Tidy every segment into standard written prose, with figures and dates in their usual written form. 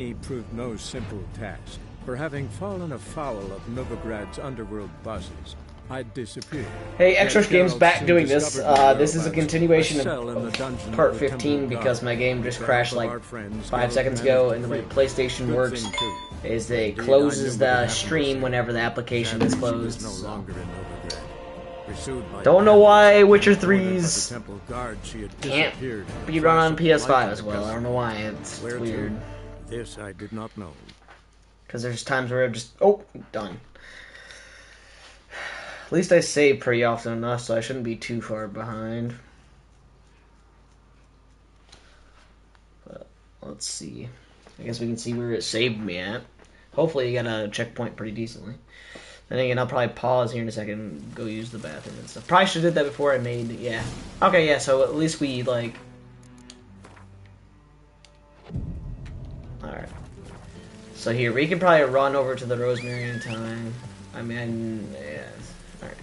He proved no simple task. For having fallen afoul of Novigrad's underworld bosses, I'd disappeared. Hey, Extra Yet Games Geralt back soon doing this. discovered my This is a whereabouts, continuation cell in the of dungeon part of the 15 Temple because Guard. my game just With the crashed help of like our friends, 5 Geralt seconds ago, and managed the way to free. PlayStation Good works thing, too. is it Indeed, closes I knew what the happened to stream Ciri. whenever the application Sadly, is she closed. was no longer in Novigrad. Pursued by Don't know bandits why Witcher and ordered by the 3's Temple Guard, she had can't disappeared in a be run on flash of light PS5 in as the well. I don't know why. It's Where weird. to? This I did not know. Because there's times where I'm just, oh, done. At least I save pretty often enough, so I shouldn't be too far behind. But let's see. I guess we can see where it saved me at. Hopefully you got a checkpoint pretty decently. Then again, I'll probably pause here in a second and go use the bathroom and stuff. Probably should have did that before I made, yeah. Okay, yeah, so at least we, like... Alright. So here, we can probably run over to the Rosemary in time. I mean, yeah. Alright.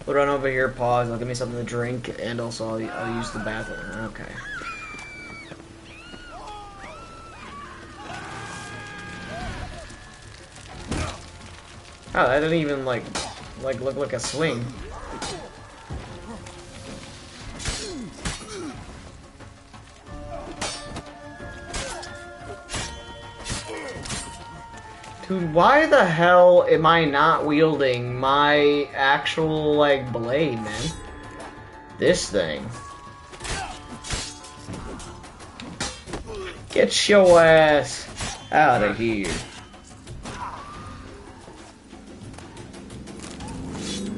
We'll run over here, pause, I'll give me something to drink, and also I'll use the bathroom. Okay. Oh, that didn't even like look like a swing. Dude, why the hell am I not wielding my actual, like, blade, man? This thing. Get your ass out of here.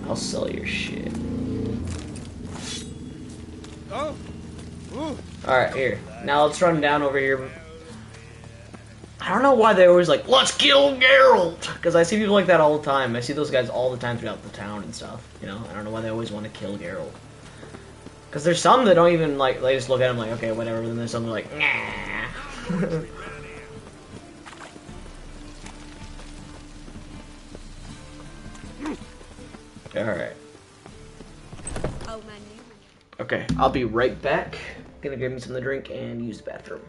I'll sell your shit. Alright, here. Now let's run down over here. I don't know why they always like, let's kill Geralt! Because I see people like that all the time. I see those guys all the time throughout the town and stuff. You know, I don't know why they always want to kill Geralt. Because there's some that don't even, like, they just look at him like, okay, whatever. Then there's some that are like, nah. Alright. Okay, I'll be right back. Gonna give me something to drink and use the bathroom.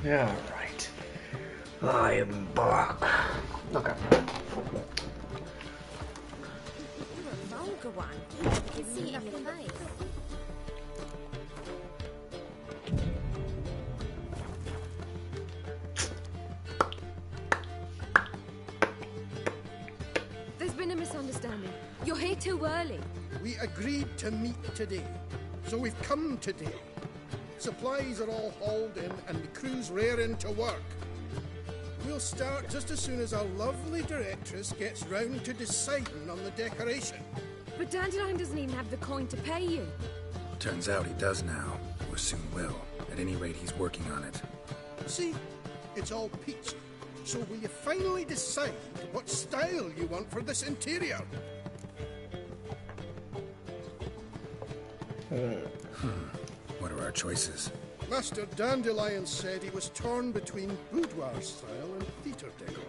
Yeah, right. I am back. Okay. You're a vulgar one. I can see it in your face. There's been a misunderstanding. You're here too early. We agreed to meet today, so we've come today. Supplies are all hauled in and the crew's raring to work. We'll start just as soon as our lovely directress gets round to deciding on the decoration. But Dandelion doesn't even have the coin to pay you. Turns out he does now, or soon will. At any rate, he's working on it. See, it's all peachy. So will you finally decide what style you want for this interior? What are our choices? Master Dandelion said he was torn between boudoir style and theatre decor.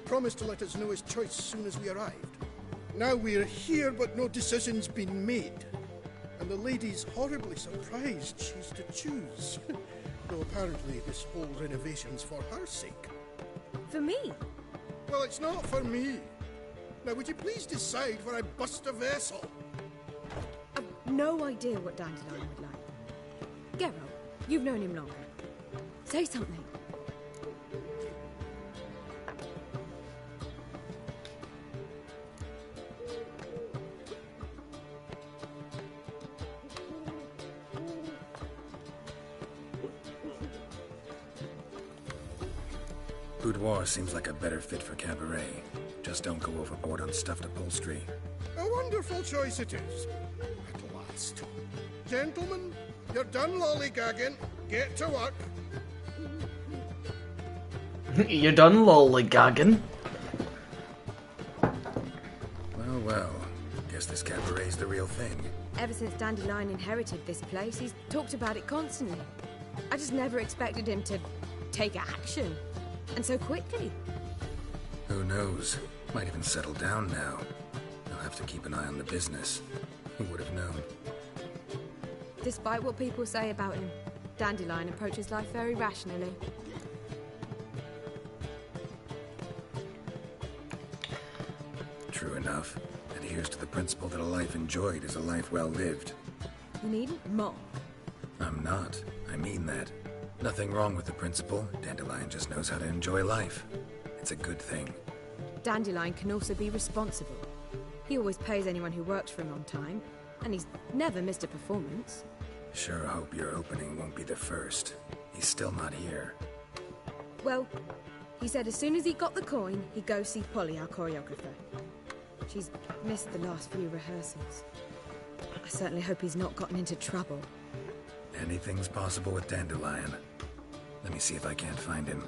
Promised to let us know his choice as soon as we arrived. Now we're here, but no decision's been made. And the lady's horribly surprised she's to choose. Though apparently this whole renovation's for her sake. For me? Well, it's not for me. Now, would you please decide where I bust a vessel? I've no idea what Dandelion would like. Geralt, you've known him longer. Say something. Boudoir seems like a better fit for cabaret. Just don't go overboard on stuffed upholstery. A wonderful choice it is. At last. Gentlemen, you're done lollygagging. Get to work. You're done lollygagging. Well, well. Guess this cabaret's the real thing. Ever since Dandelion inherited this place, he's talked about it constantly. I just never expected him to take action. And so quickly. Who knows? Might even settle down now. I'll have to keep an eye on the business. Who would have known? Despite what people say about him, Dandelion approaches life very rationally. True enough. Adheres to the principle that a life enjoyed is a life well lived. You needn't mock. I'm not. I mean that. Nothing wrong with the principle. Dandelion just knows how to enjoy life. It's a good thing. Dandelion can also be responsible. He always pays anyone who works for him on time, and he's never missed a performance. Sure hope your opening won't be the first. He's still not here. Well, he said as soon as he got the coin, he'd go see Polly, our choreographer. She's missed the last few rehearsals. I certainly hope he's not gotten into trouble. Anything's possible with Dandelion. Let me see if I can't find him.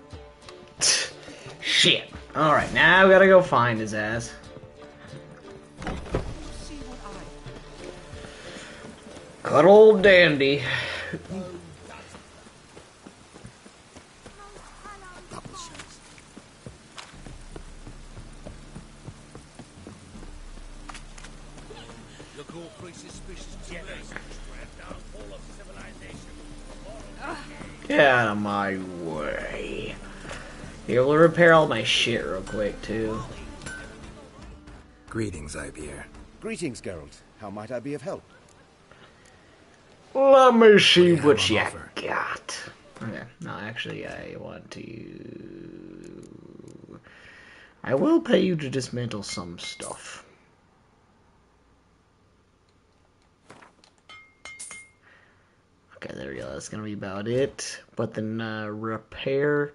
Shit. Alright, now we gotta go find his ass. Good old dandy. Get out of my way. Be able to repair all my shit real quick, too. Greetings, Ibier. Greetings, Geralt. How might I be of help? Let me see What do you what have you on offer? got. Okay, no, actually, I want to... I will pay you to dismantle some stuff. Okay, there we go. That's gonna be about it. But then repair.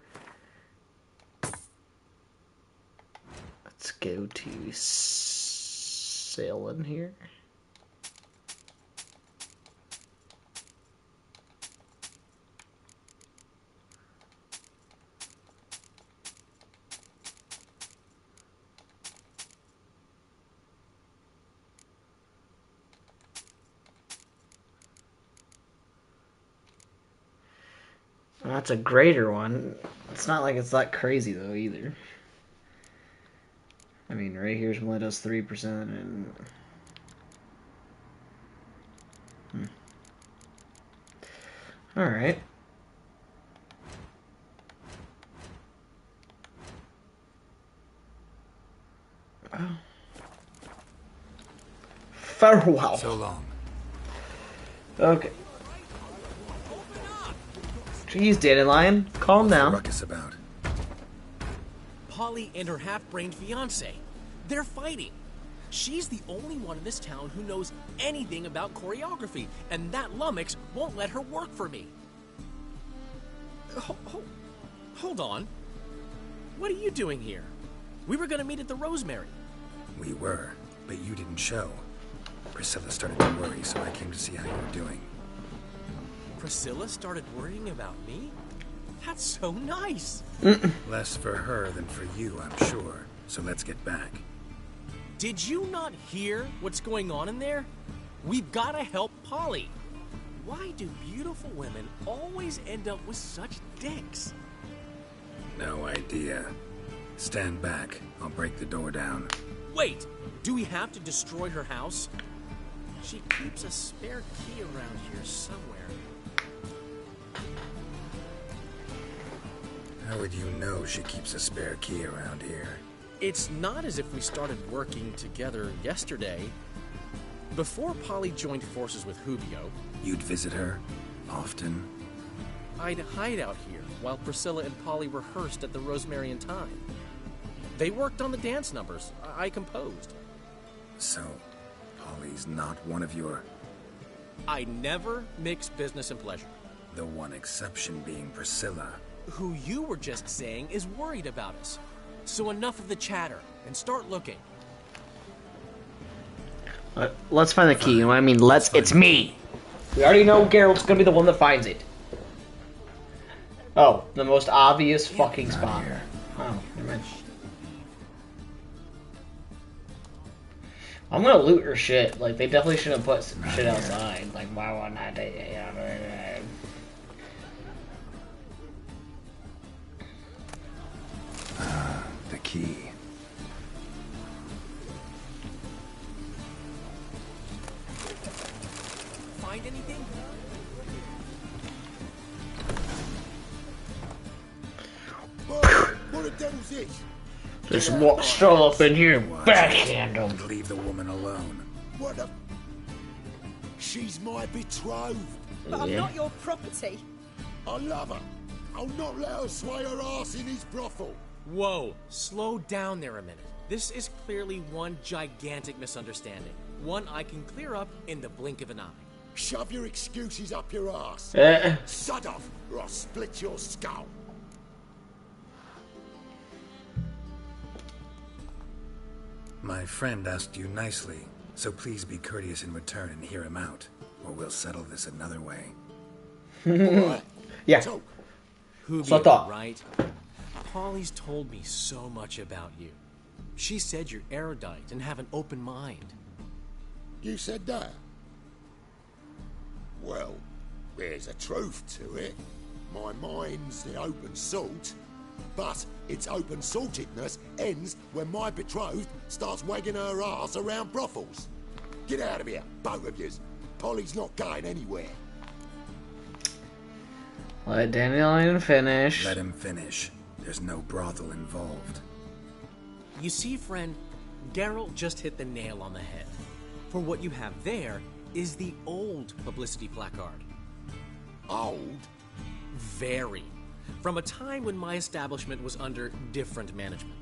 Let's go to sale in here. That's a greater one. It's not like it's that crazy though either. I mean, right here's one that does 3% and... Alright. Farewell. So long. Okay. Jeez, Dandelion, calm What's the down. ruckus about? Polly and her half-brained fiancé. They're fighting. She's the only one in this town who knows anything about choreography, and that lummox won't let her work for me. Hold on. What are you doing here? We were gonna meet at the Rosemary. We were, but you didn't show. Priscilla started to worry, so I came to see how you were doing. Priscilla started worrying about me? That's so nice. Less for her than for you, I'm sure. So let's get back. Did you not hear what's going on in there? We've got to help Polly. Why do beautiful women always end up with such dicks? No idea. Stand back. I'll break the door down. Wait, do we have to destroy her house? She keeps a spare key around here somewhere. How would you know she keeps a spare key around here? It's not as if we started working together yesterday. Before Polly joined forces with Hubio, You'd visit her? Often? I'd hide out here while Priscilla and Polly rehearsed at the Rosemary and Thyme. They worked on the dance numbers I composed. So, Polly's not one of your... I never mix business and pleasure. The one exception being Priscilla. Who you were just saying is worried about us. So enough of the chatter and start looking. Let's find the key. You know what I mean? It's me. We already know Geralt's gonna be the one that finds it. Oh, the most obvious fucking spot. Oh, never mind. I'm gonna loot her shit. Like, they definitely shouldn't have put some shit outside. Like, why wouldn't I take it? The key. Find anything? What the devil's this? Just walk stroll up in here and backhand him. And leave the woman alone. What the... She's my betrothed. But I'm not your property. I love her. I'll not let her sway her ass in his brothel. Whoa, slow down there a minute. This is clearly one gigantic misunderstanding. One I can clear up in the blink of an eye. Shove your excuses up your ass. Sod off, or I'll split your skull. My friend asked you nicely, so please be courteous in return and hear him out, or we'll settle this another way. Right. Yeah. Talk. Who So I thought. right? Polly's told me so much about you. She said you're erudite and have an open mind. You said that? Well, there's a truth to it. My mind's the open salt, but its open saltedness ends when my betrothed starts wagging her ass around brothels. Get out of here, both of yous. Polly's not going anywhere. Let Dandelion finish. Let him finish. There's no brothel involved. You see, friend, Geralt just hit the nail on the head. For what you have there is the old publicity placard. Old? Very. From a time when my establishment was under different management.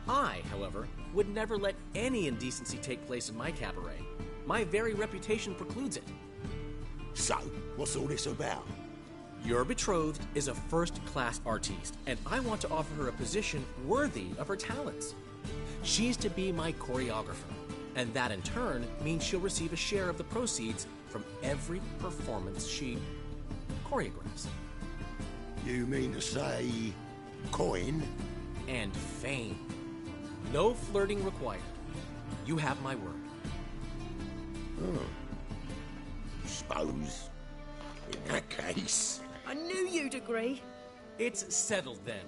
I, however, would never let any indecency take place in my cabaret. My very reputation precludes it. So, what's all this about? Your betrothed is a first-class artiste, and I want to offer her a position worthy of her talents. She's to be my choreographer, and that in turn means she'll receive a share of the proceeds from every performance she choreographs. You mean to say... coin? And fame. No flirting required. You have my word. Suppose... in that case... I knew you'd agree. It's settled then.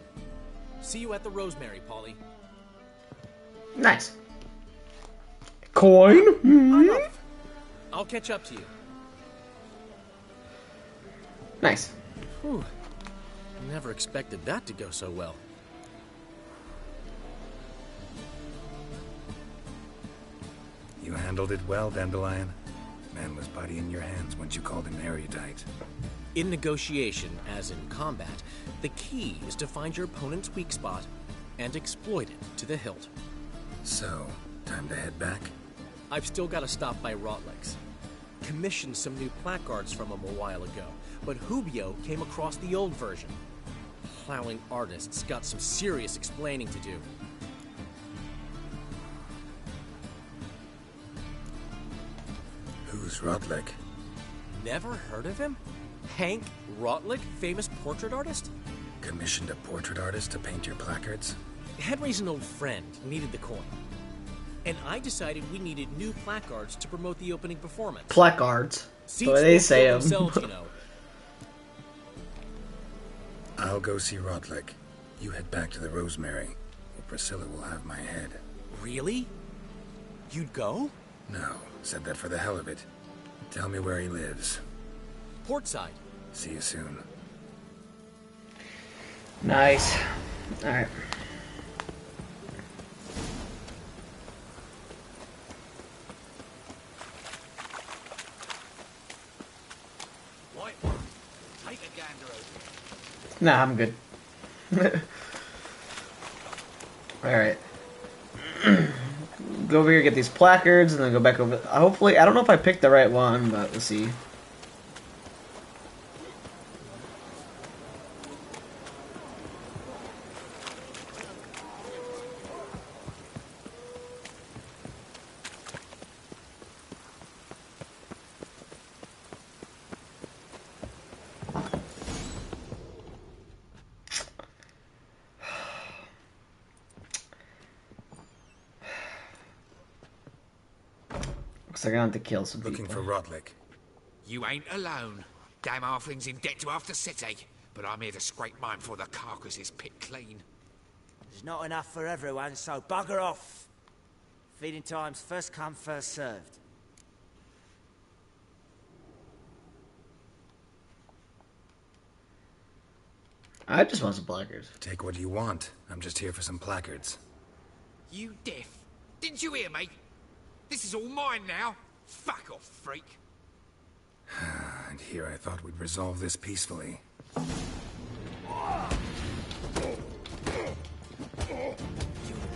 See you at the Rosemary, Polly. Nice. Coin? I'll catch up to you. Nice. Whew. Never expected that to go so well. You handled it well, Dandelion. Man was body in your hands once you called him erudite. In negotiation, as in combat, the key is to find your opponent's weak spot and exploit it to the hilt. So, time to head back? I've still got to stop by Rotlick's. Commissioned some new placards from him a while ago, but Hubio came across the old version. Plowing artists got some serious explaining to do. Who's Rotlick? Never heard of him? Hank Rotlick, famous portrait artist? Commissioned a portrait artist to paint your placards? Henry's an old friend, needed the coin. And I decided we needed new placards to promote the opening performance. Placards. Seats The way they will say fill them. themselves, you know. I'll go see Rotlick. You head back to the Rosemary, or Priscilla will have my head. Really? You'd go? No, said that for the hell of it. Tell me where he lives. Portside. See you soon. Nice. Alright. Take a gander over. Nah, I'm good. Alright. Go over here, get these placards, and then go back over. Hopefully, I don't know if I picked the right one, but let's see. Looks like I have to kill some people. Looking for Rotlick. You ain't alone. Damn halfling's in debt to half the city, but I'm here to scrape mine before the carcass is picked clean. There's not enough for everyone, so bugger off. Feeding time's first come, first served. I just want some placards. Take what you want. I'm just here for some placards. You deaf? Didn't you hear me? This is all mine now. Fuck off, freak. And here I thought we'd resolve this peacefully. You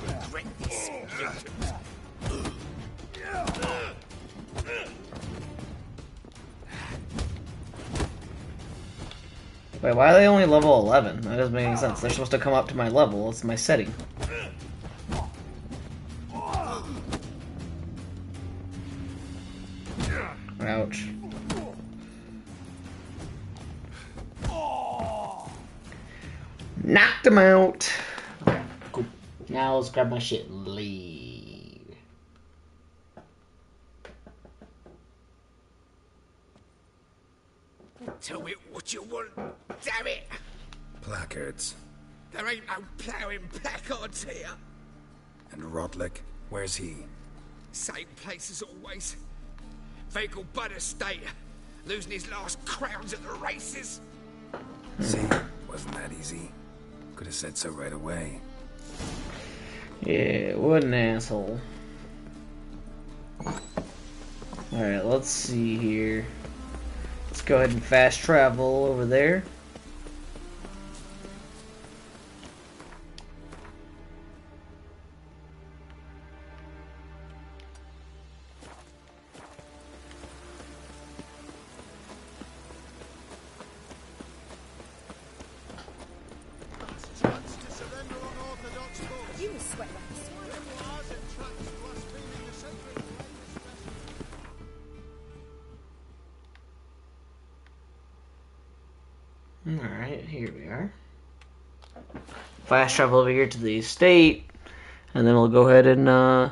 regret this, mutant. Wait, why are they only level 11? That doesn't make any sense. They're supposed to come up to my level. It's my setting. Ouch. Knocked him out. Okay, cool. Now let's grab my shit and leave. Tell me what you want, damn it! Placards. There ain't no ploughing placards here. And Rotlick? Where's he? Same place as always. Vehicle Bud Estate. Losing his last crowns at the races. See? Wasn't that easy. Could have said so right away. Yeah, what an asshole. Alright, let's see here. Let's go ahead and fast travel over there. You were sweat like a swine. Alright, here we are. Fast travel over here to the estate, and then we'll go ahead and, I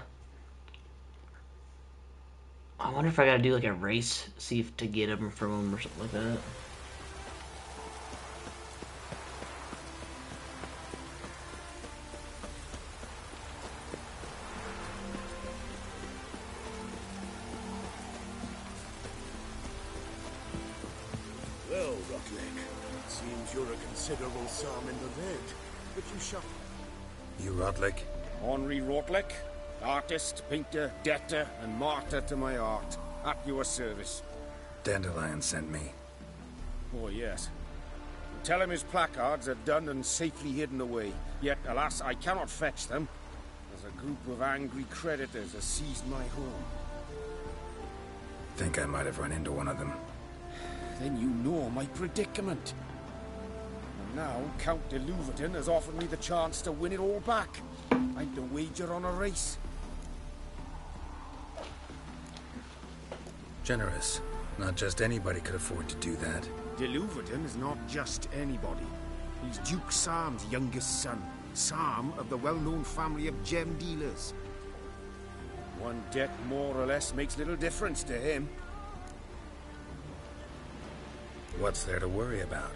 wonder if I gotta do like a race, see if to get him from him or something like that. Well, Rotlick, it seems you're a considerable sum in the red, but you shall... You Rotlick? Henri Rotlick? Artist, painter, debtor, and martyr to my art. At your service. Dandelion sent me. Oh, yes. Tell him his placards are done and safely hidden away. Yet, alas, I cannot fetch them, as a group of angry creditors has seized my home. Think I might have run into one of them. Then you know my predicament. And now, Count de Louverton has offered me the chance to win it all back. I'd to wager on a race. Generous. Not just anybody could afford to do that. De Louverton is not just anybody. He's Duke Sam's youngest son. Sam of the well-known family of gem dealers. One debt more or less makes little difference to him. What's there to worry about?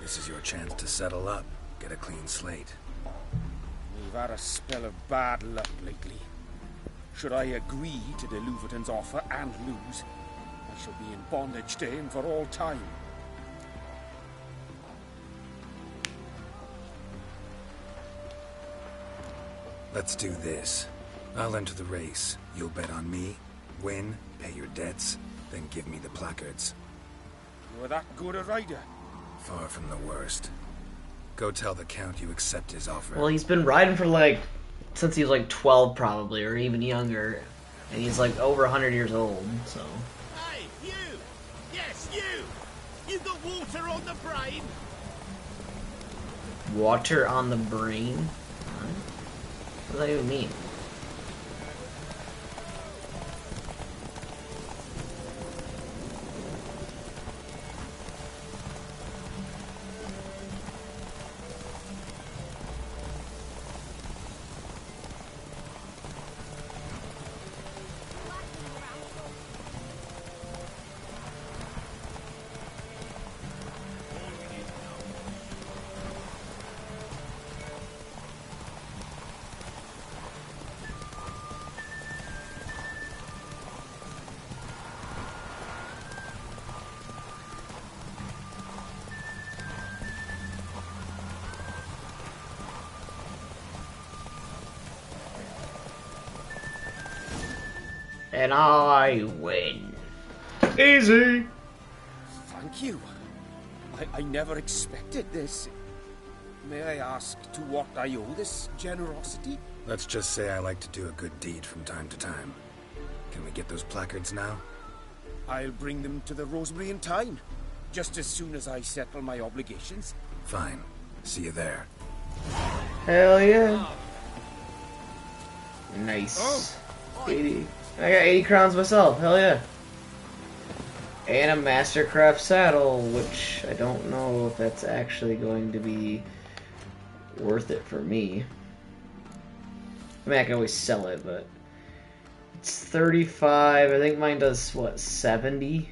This is your chance to settle up, get a clean slate. We've had a spell of bad luck lately. Should I agree to de Louverton's offer and lose, I shall be in bondage to him for all time. Let's do this. I'll enter the race. You'll bet on me, win, pay your debts, then give me the placards. You're that good a rider? Far from the worst. Go tell the Count you accept his offer. Well, he's been riding for since he was 12 probably, or even younger. And he's over 100 years old, so. Hey, you! Yes, you! You got water on the brain? Water on the brain? What does that even mean? And I win. Easy. Thank you. I never expected this. May I ask to what I owe this generosity? Let's just say I like to do a good deed from time to time. Can we get those placards now? I'll bring them to the Rosemary in time. Just as soon as I settle my obligations. Fine. See you there. Hell yeah. Nice. 80. I got 80 crowns myself. Hell yeah. And a Mastercraft saddle, which I don't know if that's actually going to be worth it for me. I mean, I can always sell it, but it's 35. I think mine does, what, 70?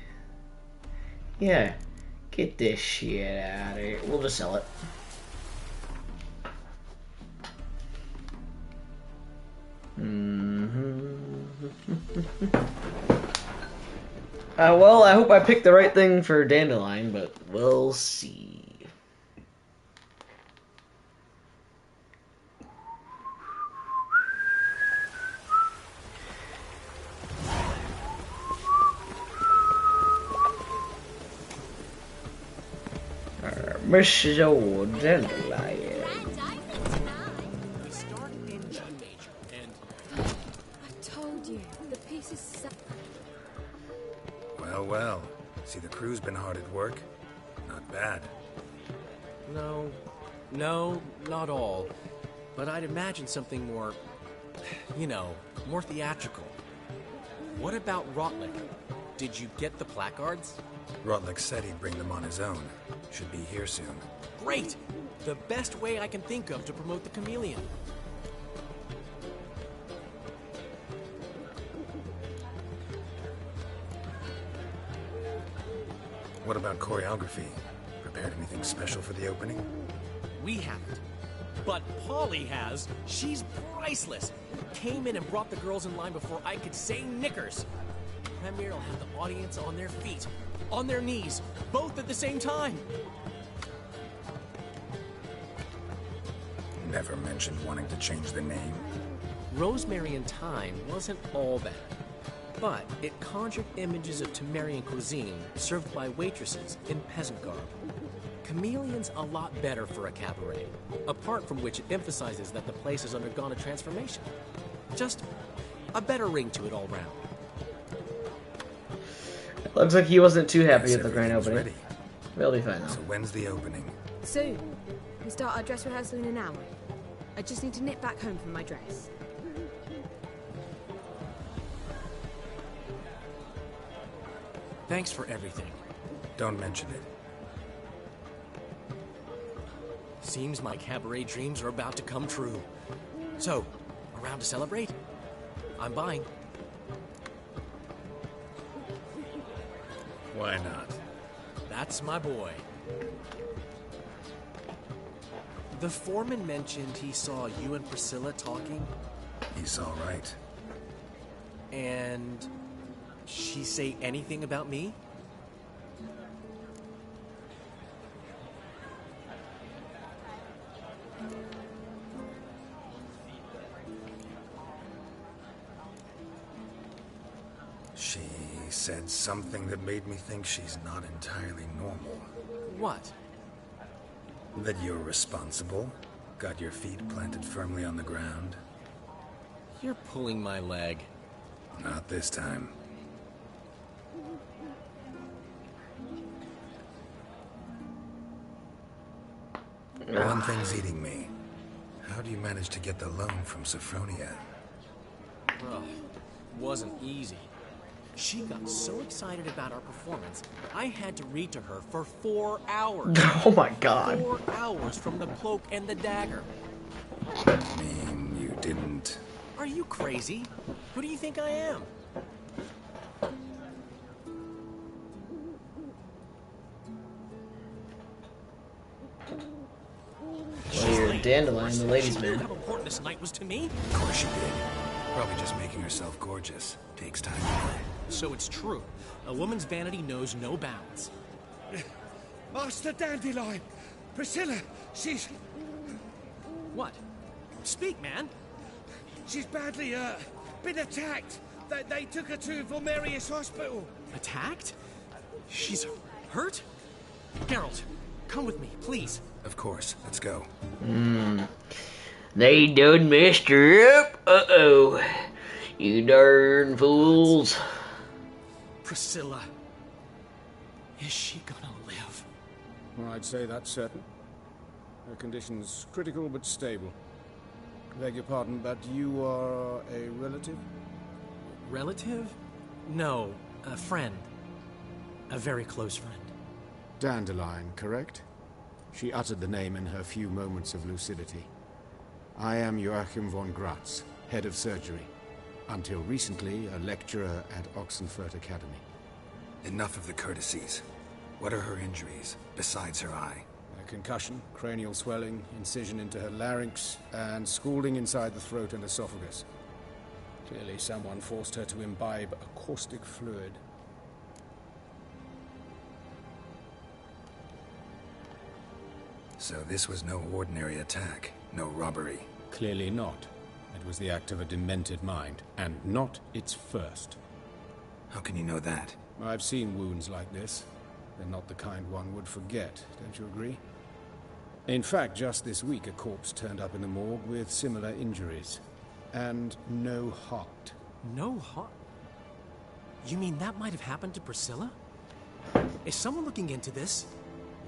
Yeah. Get this shit out of here. We'll just sell it. Well, I hope I picked the right thing for Dandelion, but we'll see. Mr. Dandelion. Well, see, the crew's been hard at work. Not bad. No, not all. But I'd imagine something more, more theatrical. What about Rotlick? Did you get the placards? Rotlick said he'd bring them on his own. Should be here soon. Great! The best way I can think of to promote the chameleon. What about choreography? Prepared anything special for the opening? We haven't. But Polly has. She's priceless. Came in and brought the girls in line before I could say knickers. Premier will have the audience on their feet, on their knees, both at the same time. Never mentioned wanting to change the name. Rosemary and Thyme wasn't all bad, but it conjured images of Temerian cuisine served by waitresses in peasant garb. Chameleon's a lot better for a cabaret, apart from which it emphasizes that the place has undergone a transformation. Just a better ring to it all round. Looks like he wasn't too happy with the grand Everything's opening. ready. We'll be fine now. So when's the opening? Soon. We start our dress rehearsal in an hour. I just need to nip back home for my dress. Thanks for everything. Don't mention it. Seems my cabaret dreams are about to come true. So, around to celebrate? I'm buying. Why not? That's my boy. The foreman mentioned he saw you and Priscilla talking. He's all right. And she say anything about me? She said something that made me think she's not entirely normal. What? That you're responsible, got your feet planted firmly on the ground. You're pulling my leg. Not this time. One thing's eating me. How do you manage to get the loan from Sophronia? Ugh, wasn't easy. She got so excited about our performance, I had to read to her for 4 hours. Oh my god. 4 hours from the cloak and the dagger. I mean, you didn't... Are you crazy? Who do you think I am? Well, you're a dandelion, the ladies' She knew man. how important this night was to me. Of course she did. Probably just making herself gorgeous. Takes time. So it's true. A woman's vanity knows no bounds. Master Dandelion! Priscilla, she's... What? Speak, man. She's badly, been attacked. They took her to Volmerius Hospital. Attacked? She's hurt? Geralt, come with me, please. Of course. Let's go. They done messed her up. Uh-oh. You darn fools. Priscilla. Is she gonna live? Well, I'd say that's certain. Her condition's critical but stable. Beg your pardon, but you are a relative? Relative? No, a friend. A very close friend. Dandelion, correct? She uttered the name in her few moments of lucidity. I am Joachim von Gratz, head of surgery. Until recently, a lecturer at Oxenfurt Academy. Enough of the courtesies. What are her injuries, besides her eye? A concussion, cranial swelling, incision into her larynx, and scalding inside the throat and esophagus. Clearly someone forced her to imbibe a caustic fluid. So this was no ordinary attack, no robbery. Clearly not. It was the act of a demented mind, and not its first. How can you know that? I've seen wounds like this. They're not the kind one would forget, don't you agree? In fact, just this week a corpse turned up in the morgue with similar injuries. And no heart. No heart? You mean that might have happened to Priscilla? Is someone looking into this?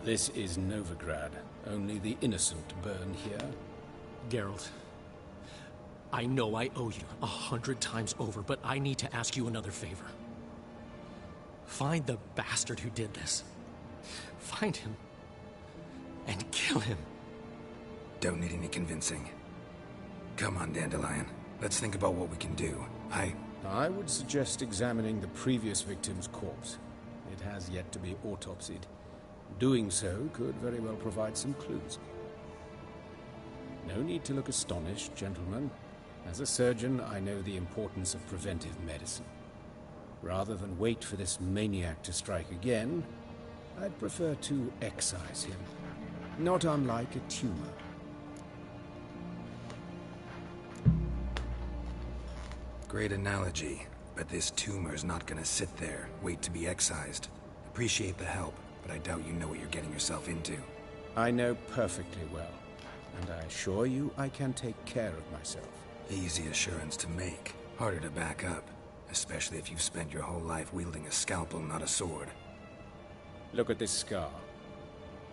This is Novigrad. Only the innocent burn here. Geralt, I know I owe you 100 times over, but I need to ask you another favor. Find the bastard who did this. Find him. And kill him. Don't need any convincing. Come on, Dandelion. Let's think about what we can do. I would suggest examining the previous victim's corpse. It has yet to be autopsied. Doing so could very well provide some clues. No need to look astonished, gentlemen. As a surgeon, I know the importance of preventive medicine. Rather than wait for this maniac to strike again, I'd prefer to excise him. Not unlike a tumor. Great analogy, but this tumor's not gonna sit there, wait to be excised. Appreciate the help, but I doubt you know what you're getting yourself into. I know perfectly well, and I assure you I can take care of myself. Easy assurance to make, harder to back up, especially if you've spent your whole life wielding a scalpel, not a sword. Look at this scar.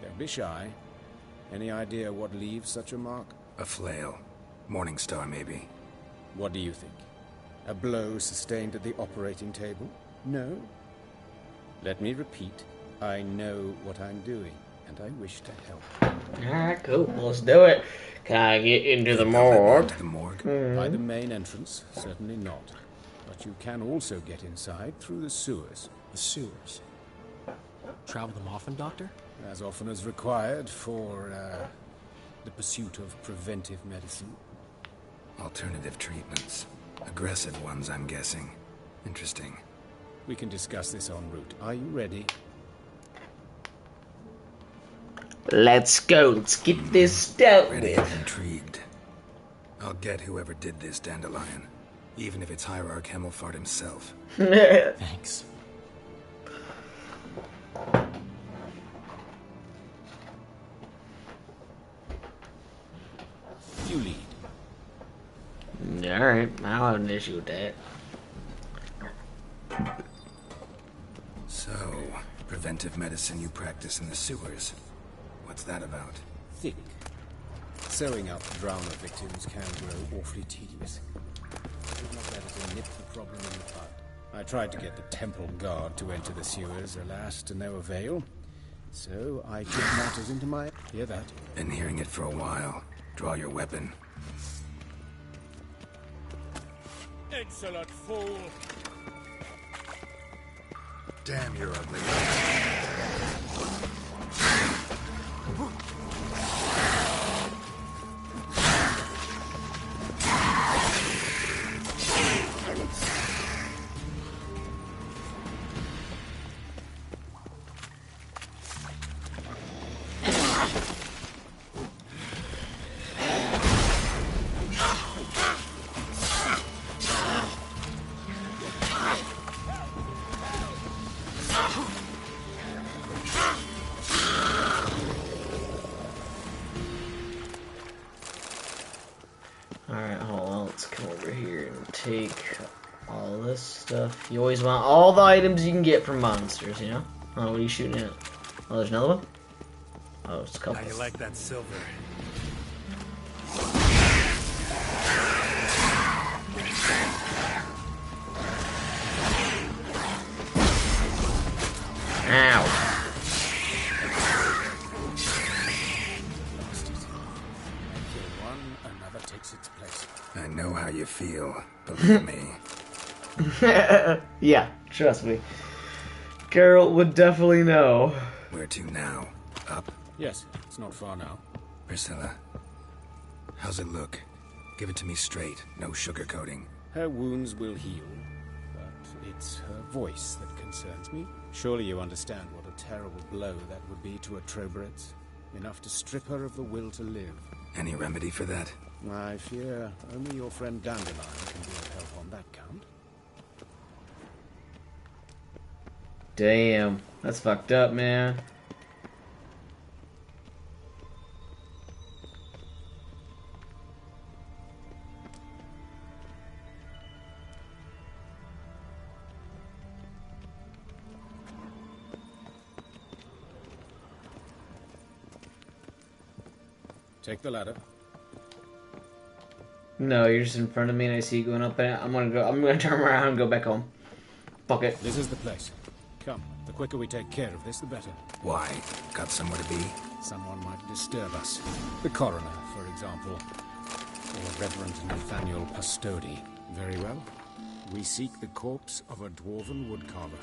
Don't be shy. Any idea what leaves such a mark? A flail. Morning Star, maybe. What do you think? A blow sustained at the operating table? No? Let me repeat. I know what I'm doing, and I wish to help. Alright, cool. Let's do it. Can I get into the morgue? By the main entrance, certainly not. But you can also get inside through the sewers. The sewers? Travel them often, Doctor? As often as required for, the pursuit of preventive medicine. Alternative treatments. Aggressive ones, I'm guessing. Interesting. We can discuss this en route. Are you ready? Let's go. Let's get this dealt Ready with. and intrigued. I'll get whoever did this, Dandelion. Even if it's Hierarch Hemmelfart himself. Thanks. You lead. Alright, I don't have an issue with that. So, preventive medicine you practice in the sewers. What's that about? Thick. Sewing up drowner victims can grow awfully tedious. It's not better to nip the problem in the bud. I tried to get the temple guard to enter the sewers, alas, to no avail. So I took matters into my... Hear that? Been hearing it for a while. Draw your weapon. Insolent fool! Damn, you're ugly. Alright, hold on. Let's come over here and take all this stuff. You always want all the items you can get from monsters, you know? Oh, what are you shooting at? Oh, there's another one? Oh, it's a couple. How you like that silver? Ow. Its place. I know how you feel, believe me. Yeah, trust me. Carol would definitely know. Where to now? Up? Yes, it's not far now. Priscilla, how's it look? Give it to me straight, no sugarcoating. Her wounds will heal, but it's her voice that concerns me. Surely you understand what a terrible blow that would be to a Troberet. Enough to strip her of the will to live. Any remedy for that? I fear only your friend Dandelion can be of help on that count. Damn, that's fucked up, man. Take the ladder. No, you're just in front of me and I see you going up and I'm gonna turn around and go back home. Fuck it. This is the place. Come, the quicker we take care of this, the better. Why? Got somewhere to be? Someone might disturb us. The coroner, for example. Or Reverend Nathaniel Pastodi. Very well. We seek the corpse of a dwarven woodcarver.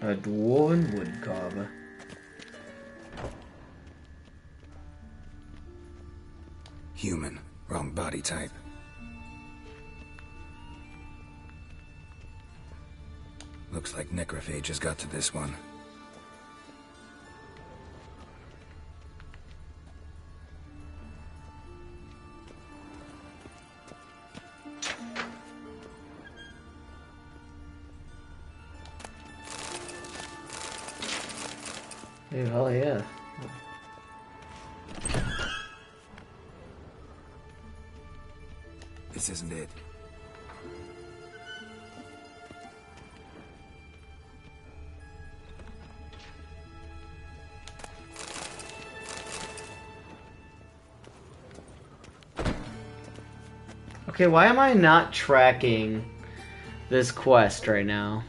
A dwarven woodcarver. Human. Wrong body type. Looks like necrophages got to this one. Dude, hell yeah. This isn't it. Okay, why am I not tracking this quest right now?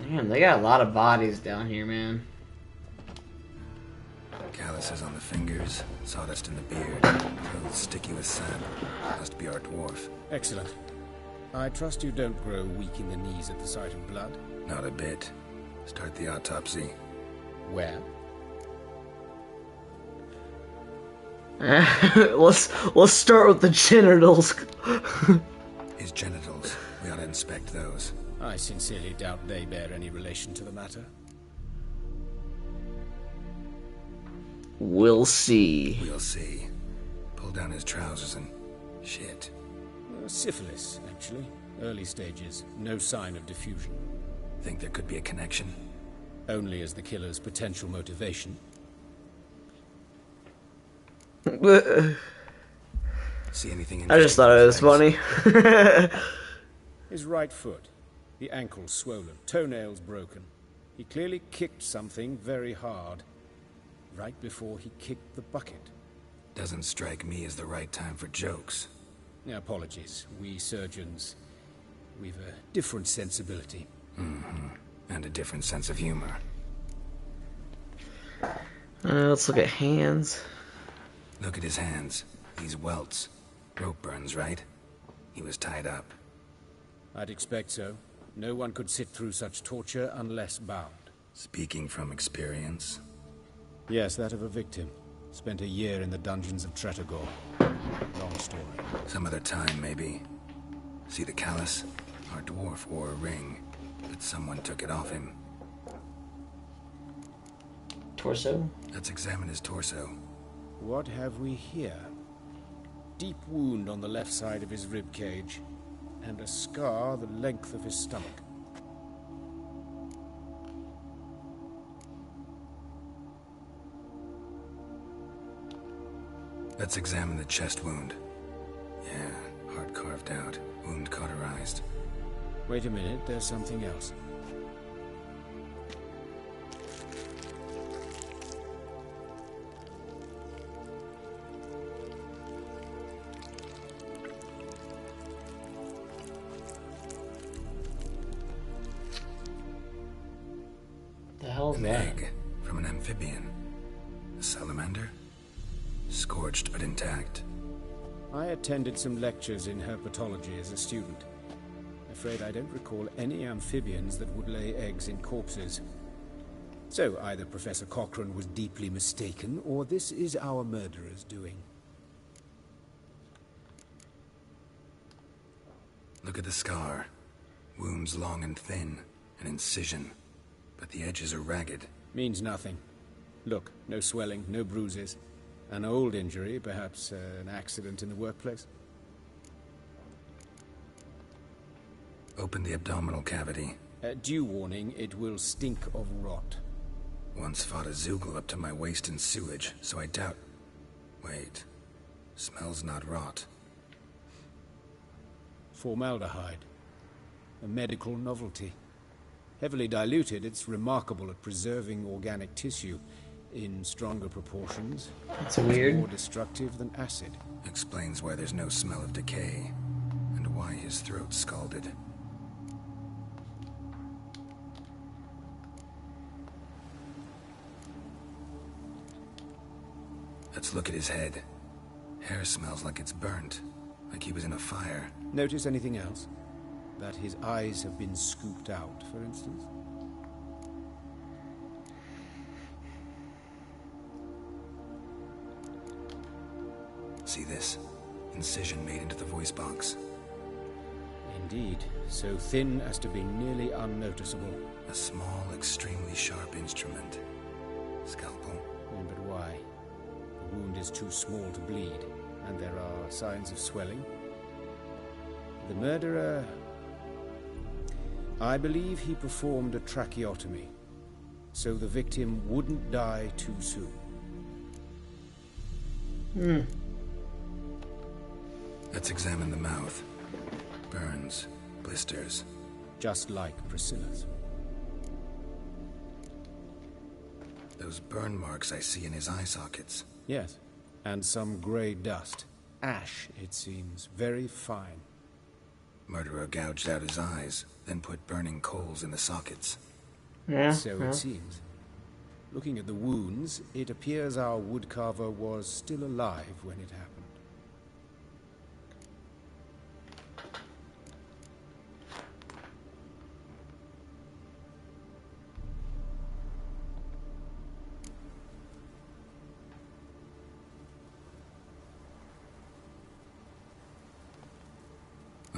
Damn, they got a lot of bodies down here, man. Calluses on the fingers, sawdust in the beard, clothes sticky with sand. Must be our dwarf. Excellent. I trust you don't grow weak in the knees at the sight of blood. Not a bit. Start the autopsy. Where? let's start with the genitals. His genitals. We ought to inspect those. I sincerely doubt they bear any relation to the matter. We'll see. We'll see. Pull down his trousers and... shit. Syphilis, actually. Early stages. No sign of diffusion. Think there could be a connection? Only as the killer's potential motivation. See anything I just thought it was funny. His right foot. The ankle swollen. Toenails broken. He clearly kicked something very hard. Right before he kicked the bucket. Doesn't strike me as the right time for jokes. Apologies. We surgeons, we've a different sensibility. Mm-hmm. And a different sense of humor. Let's look at hands. Look at his hands. These welts. Rope burns, right? He was tied up. I'd expect so. No one could sit through such torture unless bound. Speaking from experience? Yes, that of a victim. Spent a year in the dungeons of Tretogor. Long story. Some other time, maybe. See the callus? Our dwarf wore a ring, but someone took it off him. Torso? Let's examine his torso. What have we here? Deep wound on the left side of his rib cage, and a scar the length of his stomach. Let's examine the chest wound. Yeah, heart carved out, wound cauterized. Wait a minute, there's something else. The hell is An that? egg from an amphibian. A salamander? Scorched but intact. I attended some lectures in herpetology as a student. Afraid I don't recall any amphibians that would lay eggs in corpses. So either Professor Cochrane was deeply mistaken, or this is our murderer's doing. Look at the scar. Wounds long and thin. An incision. But the edges are ragged. Means nothing. Look, no swelling, no bruises. An old injury, perhaps an accident in the workplace. Open the abdominal cavity. Due warning, it will stink of rot. Once fought a Zoogle up to my waist in sewage, so I doubt... Wait. Smells not rot. Formaldehyde. A medical novelty. Heavily diluted, it's remarkable at preserving organic tissue. In stronger proportions. That's weird. More destructive than acid. Explains why there's no smell of decay. And why his throat's scalded. Let's look at his head. Hair smells like it's burnt. Like he was in a fire. Notice anything else? That his eyes have been scooped out, for instance? See this? Incision made into the voice box. Indeed, so thin as to be nearly unnoticeable. A small, extremely sharp instrument. Scalpel. But why? The wound is too small to bleed, and there are signs of swelling. The murderer... I believe he performed a tracheotomy, so the victim wouldn't die too soon. Let's examine the mouth. Burns, blisters. Just like Priscilla's. Those burn marks I see in his eye sockets. Yes, and some grey dust. Ash, it seems. Very fine. Murderer gouged out his eyes, then put burning coals in the sockets. So it seems. Looking at the wounds, it appears our woodcarver was still alive when it happened.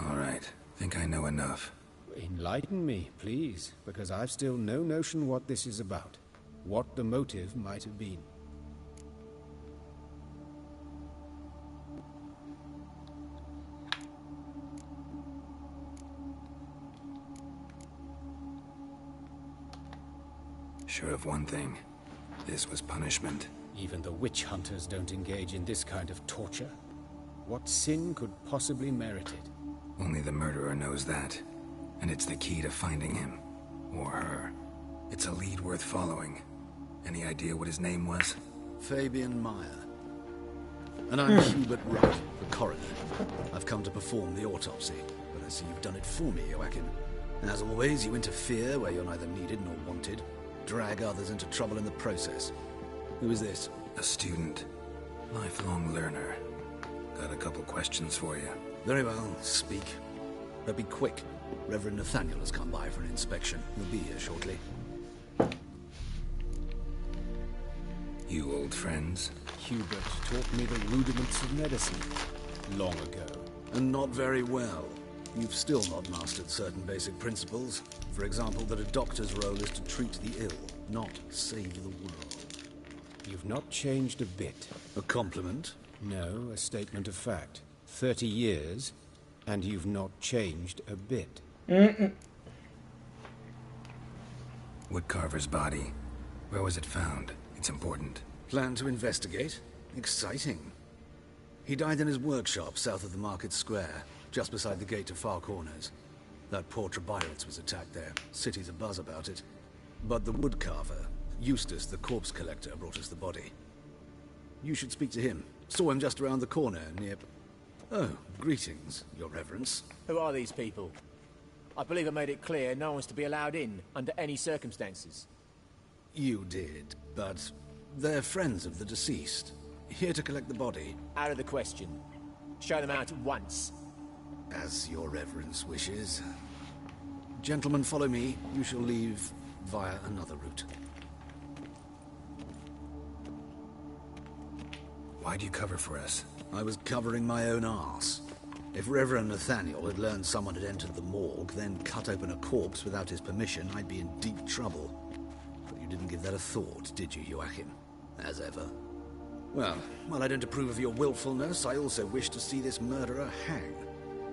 All right, think I know enough. Enlighten me, please, because I've still no notion what this is about. What the motive might have been. Sure of one thing. This was punishment. Even the witch hunters don't engage in this kind of torture. What sin could possibly merit it? Only the murderer knows that. And it's the key to finding him. Or her. It's a lead worth following. Any idea what his name was? Fabian Meyer. And I'm Hubert Wright, the coroner. I've come to perform the autopsy, but I see you've done it for me, Joachim. As always, you interfere where you're neither needed nor wanted. Drag others into trouble in the process. Who is this? A student. Lifelong learner. Got a couple questions for you. Very well, speak. But be quick. Reverend Nathaniel has come by for an inspection. He'll be here shortly. You old friends? Hubert taught me the rudiments of medicine long ago. And not very well. You've still not mastered certain basic principles. For example, that a doctor's role is to treat the ill, not save the world. You've not changed a bit. A compliment? No, a statement of fact. 30 years, and you've not changed a bit. Woodcarver's body. Where was it found? It's important. Plan to investigate? Exciting. He died in his workshop south of the market square, just beside the gate to Far Corners. That poor Trebiritz was attacked there. City's abuzz about it. But the woodcarver, Eustace the corpse collector, brought us the body. You should speak to him. Saw him just around the corner near... Oh, greetings, Your Reverence. Who are these people? I believe I made it clear no one's to be allowed in under any circumstances. You did, but they're friends of the deceased. Here to collect the body. Out of the question. Show them out at once. As Your Reverence wishes. Gentlemen, follow me. You shall leave via another route. Why'd you cover for us? I was covering my own arse. If Reverend Nathaniel had learned someone had entered the morgue, then cut open a corpse without his permission, I'd be in deep trouble. But you didn't give that a thought, did you, Joachim? As ever. Well, while I don't approve of your willfulness, I also wish to see this murderer hang.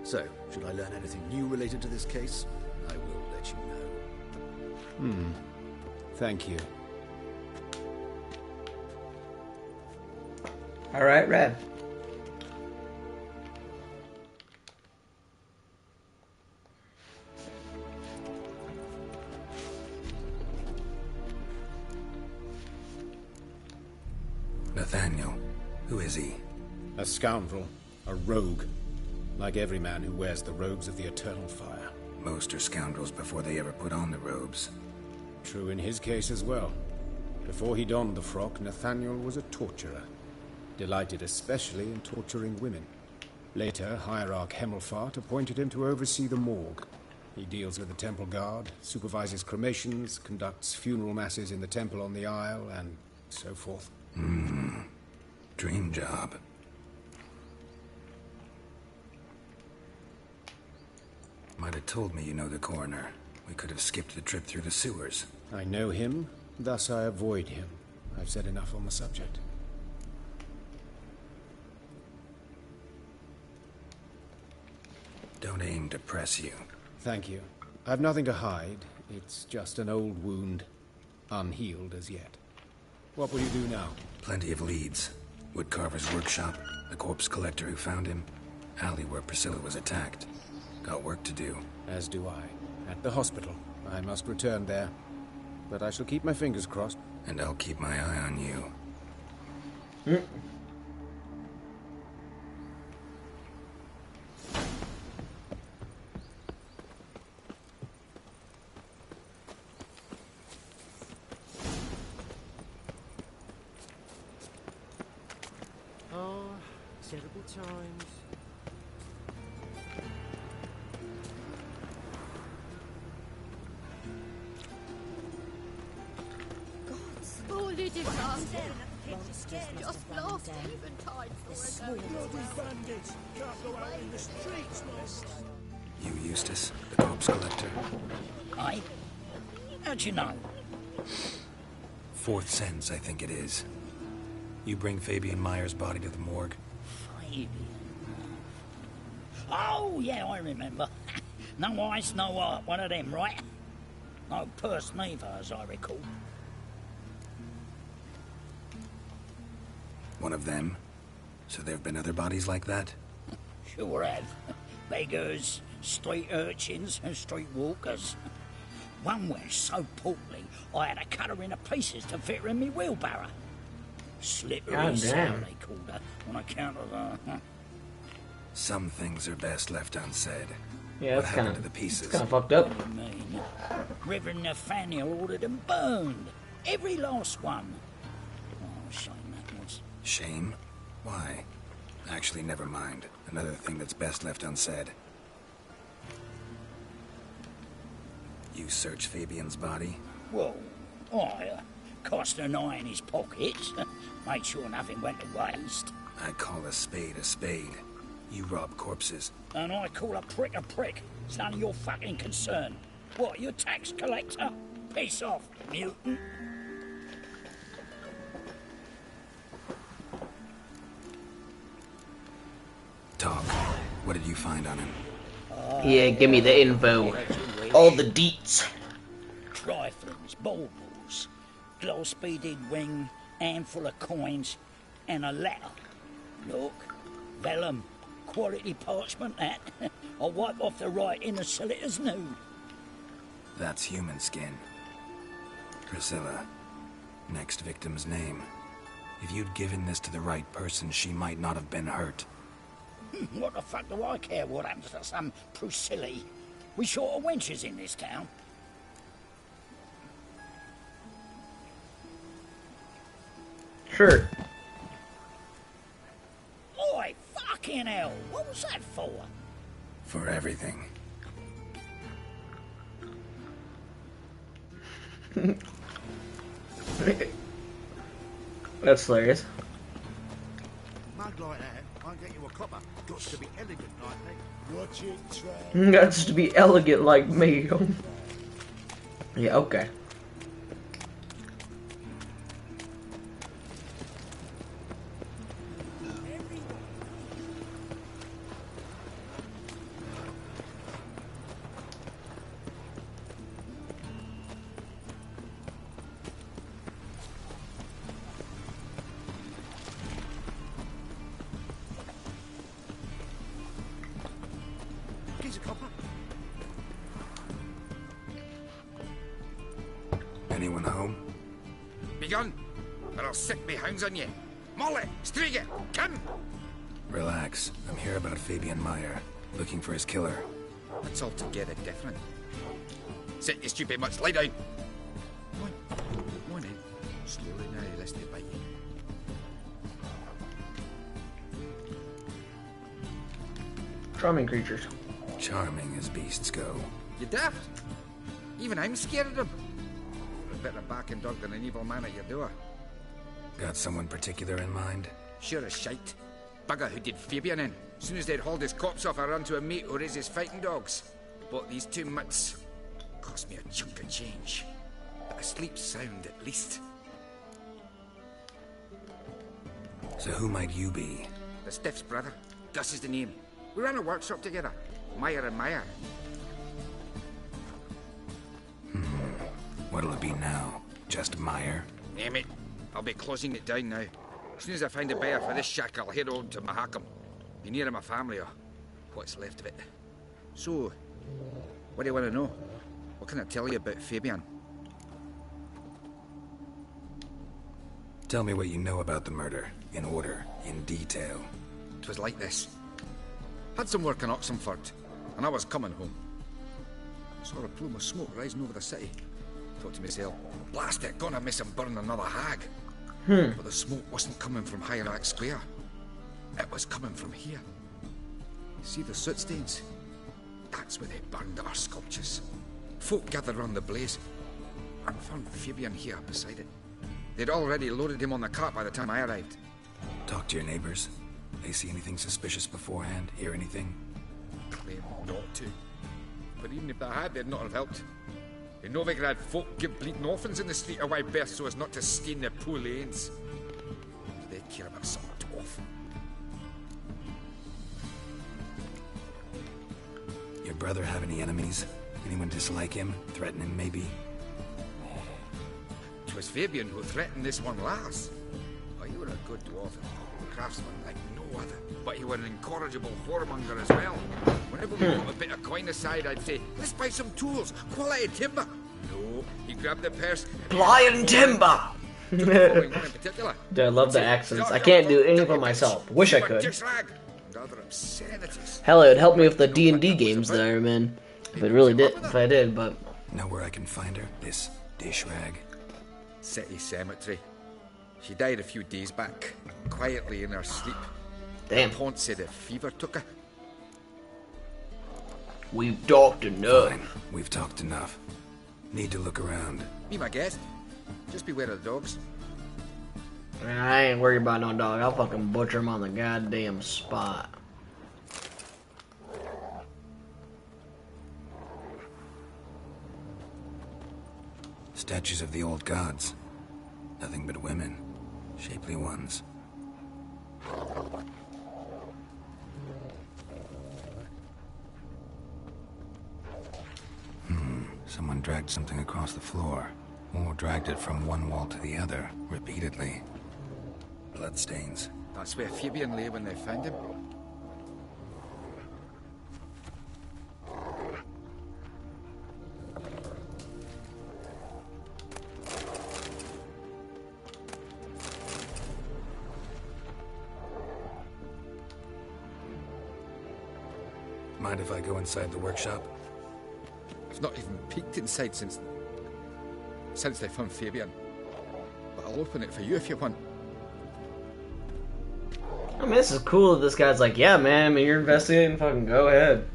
So, should I learn anything new related to this case, I will let you know. Thank you. Alright, Red. Nathaniel. Who is he? A scoundrel. A rogue. Like every man who wears the robes of the Eternal Fire. Most are scoundrels before they ever put on the robes. True in his case as well. Before he donned the frock, Nathaniel was a torturer. Delighted especially in torturing women. Later, Hierarch Hemmelfart appointed him to oversee the morgue. He deals with the temple guard, supervises cremations, conducts funeral masses in the temple on the Isle, and so forth. Dream job. Might have told me you know the coroner. We could have skipped the trip through the sewers. I know him, thus I avoid him. I've said enough on the subject. Don't aim to press you. Thank you. I've nothing to hide. It's just an old wound, unhealed as yet. What will you do now? Plenty of leads. Woodcarver's workshop, the corpse collector who found him, alley where Priscilla was attacked. Got work to do. As do I. At the hospital. I must return there. But I shall keep my fingers crossed. And I'll keep my eye on you. Oh, terrible times. Oh, little bastard. Just last eventide for a Bloody bandits! Can't go out in the streets, no. You, Eustace, the corpse collector? Aye. How'd you know? Fourth sense, I think it is. You bring Fabian Meyer's body to the morgue? Fabian. Oh, yeah, I remember. No eyes, no heart, one of them, right? No purse neither, as I recall. One of them? So there have been other bodies like that? Sure have. Beggars, street urchins, and street walkers. One went so portly, I had to cut her into pieces to fit her in me wheelbarrow. Slippery sound, they called her, on account of her. Some things are best left unsaid. Yeah, what that's happened kind to the pieces? Kind of fucked up. What do you mean? Reverend Nathaniel ordered them burned. Every last one. Oh, shame that was. Shame? Why? Actually, never mind. Another thing that's best left unsaid. You searched Fabian's body? Well, I cast an eye in his pockets. Made sure nothing went to waste. I call a spade a spade. You rob corpses. And I call a prick a prick. It's none of your fucking concern. What, you tax collector? Piss off, mutant. Talk. What did you find on him? Yeah, give me the info. All the deets. Triflings, baubles, gloss-beaded ring, handful of coins, and a letter. Look, vellum, quality parchment, that. I'll wipe off the writing and sell it as new. That's human skin. Priscilla. Next victim's name. If you'd given this to the right person, she might not have been hurt. What the fuck do I care what happens to some Priscilla? We short of wenches in this town. Sure. Oi, fucking hell! What was that for? For everything. That's hilarious. Mug like that, I'll get you a copper. Got to be elegant like me. Watch it, Trav. Got to be elegant like me. Yeah, okay. Here's a copper. Anyone home? Begun, or I'll set me hounds on you. Molly, Striga, come! Relax. I'm here about Fabian Meyer. Looking for his killer. That's altogether different. Sit your stupid mutts, lie down. Come on in. Slowly now, lest they bite you. Charming creatures. Charming as beasts go. You daft? Even I'm scared of them. A better barking dog than an evil man at your door. Got someone particular in mind? Sure as shite. Bugger who did Fabian in. Soon as they'd hauled his corpse off, I ran to a mate who raises fighting dogs. bought these 2 mitts. Cost me a chunk of change. But I sleep sound at least. So who might you be? The Stiff's brother. Gus is the name. We ran a workshop together. Meyer and Meyer. What'll it be now? Just Meyer? Name it. I'll be closing it down now. As soon as I find a buyer for this shack, I'll head on to Mahakam. Be near my family, or what's left of it. So, what do you want to know? What can I tell you about Fabian? Tell me what you know about the murder, in order, in detail. 'Twas like this. Had some work in Oxenford, and I was coming home. Saw a plume of smoke rising over the city. Thought to myself, blast it, gonna miss him burn another hag. But the smoke wasn't coming from Hierarch Square. It was coming from here. See the soot stains? That's where they burned our sculptures. Folk gathered round the blaze, and found Fabian here beside it. They'd already loaded him on the cart by the time I arrived. Talk to your neighbors. They see anything suspicious beforehand? Hear anything? Claim not to. But even if they had, they'd not have helped. In Novigrad, folk give bleeding orphans in the street a wide berth so as not to stain their poor lanes. They care about some dwarf. Your brother have any enemies? Anyone dislike him? Threaten him, maybe? 'Twas Fabian who threatened this one last. Oh, you were a good dwarf, a craftsman like no other. But you were an incorrigible whoremonger as well. Whenever we got a bit of coin aside, I'd say, let's buy some tools, quality timber. No, he grabbed the purse. Blind timber! Took the following one in particular. Dude, I love the accents. I can't do any of them myself. Wish I could. Other obscenities. Hell, it would help me with the D&D games that I'm in. If it really did, if I did, but... Know where I can find her? This dish rag? City cemetery. She died a few days back, quietly in her sleep. Damn. Pont said a fever took her. We've talked enough. Fine. We've talked enough. Need to look around. Be my guest. Just beware of the dogs. I ain't worried about no dog. I'll fucking butcher him on the goddamn spot. Statues of the old gods. Nothing but women. Shapely ones. Someone dragged something across the floor. Or dragged it from one wall to the other, repeatedly. Bloodstains. That's where Fabian lay when they found him. Mind if I go inside the workshop? I've not even peeked inside since they found Fabian. But I'll open it for you if you want. I mean, this is cool that this guy's like, yeah, man, I mean, you're investigating, fucking go ahead.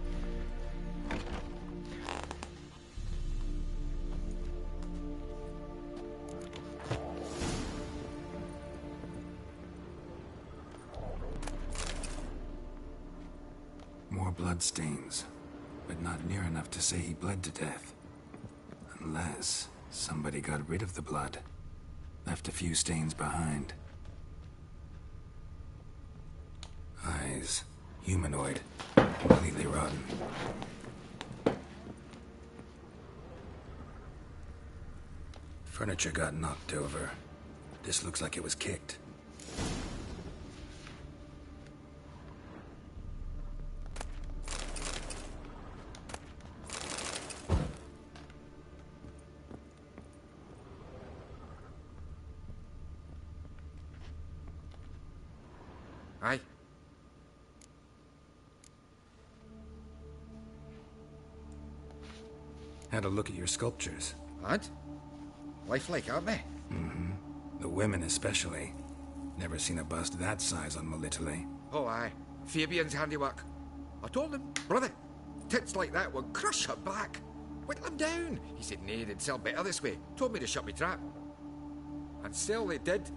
More bloodstains, but not near enough to say he bled to death. Unless somebody got rid of the blood, left a few stains behind. Eyes, humanoid, completely rotten. Furniture got knocked over. This looks like it was kicked. Aye. Had a look at your sculptures. And? Lifelike, aren't they? Mm-hmm. The women especially. Never seen a bust that size on Melitele. Oh, aye. Fabian's handiwork. I told him, brother, tits like that would crush her back. Whittle him down. He said, nay, they'd sell better this way. Told me to shut me trap. And sell they did.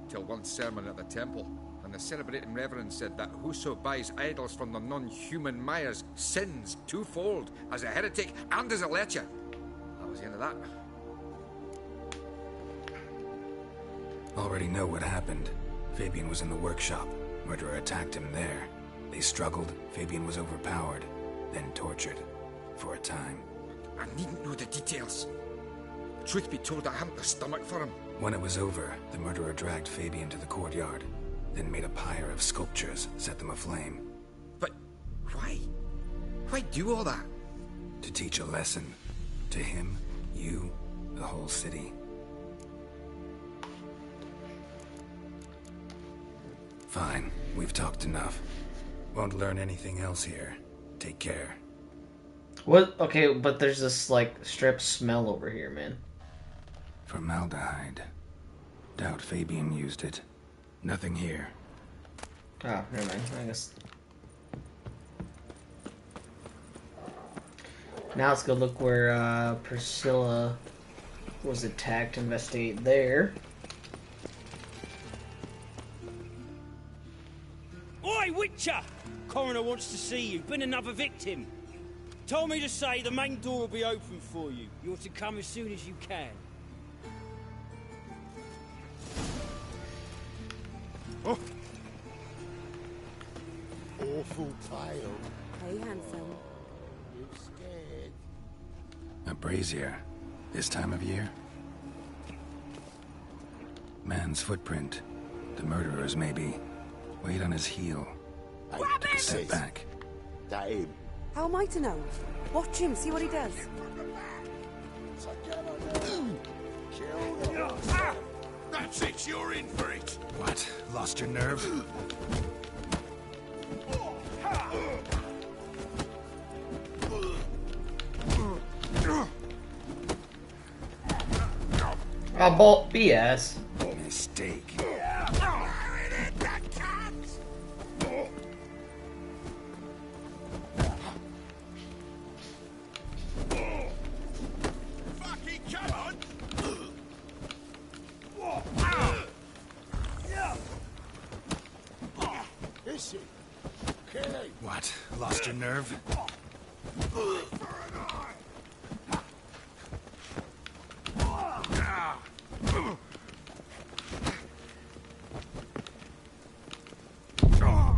Till one sermon at the temple. And the celebrating reverend said that whoso buys idols from the non-human Mayas sins twofold, as a heretic and as a lecher. That was the end of that. Already know what happened. Fabian was in the workshop. Murderer attacked him there. They struggled. Fabian was overpowered, then tortured. For a time. I needn't know the details. Truth be told, I hadn't the stomach for him. When it was over, the murderer dragged Fabian to the courtyard, then made a pyre of sculptures, set them aflame. But why? Why do all that? To teach a lesson. To him, you, the whole city. Fine, we've talked enough. Won't learn anything else here. Take care. What? Okay, but there's this, like, strip smell over here, man. Formaldehyde. Doubt Fabian used it. Nothing here. Oh, never mind. I guess. Now let's go look where Priscilla was attacked. Investigate there. Oi, Witcher! Coroner wants to see you. Been another victim. Told me to say the main door will be open for you. You're to come as soon as you can. Oh. Awful pale. Hey, handsome. You scared? A brazier. This time of year? Man's footprint. The murderer's maybe. Weight on his heel. Took a step back. That him. How am I to know? Watch him, see what he does. That's it, you're in for it. What? Lost your nerve? BS. Mistake. What? Lost your nerve?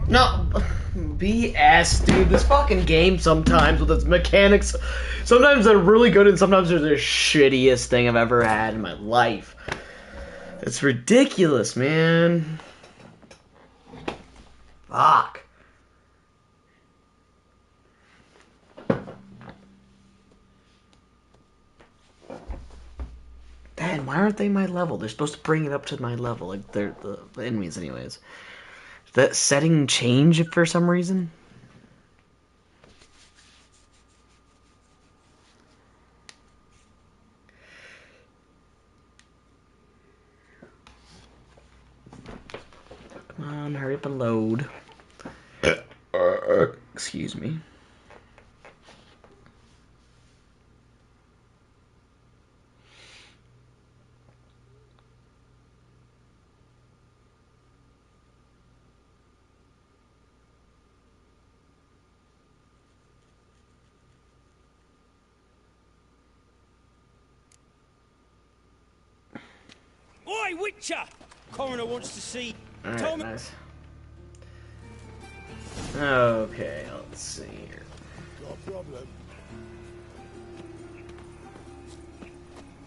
No, BS, dude. This fucking game sometimes with its mechanics, sometimes they're really good and sometimes they're the shittiest thing I've ever had in my life. It's ridiculous, man. Fuck. Man, why aren't they my level? They're supposed to bring it up to my level, like they're the enemies anyways. That setting change for some reason? Come on, hurry up and load. Excuse me. Oi, Witcher! Coroner wants to see. Alright, nice. Okay, let's see here. Got a problem?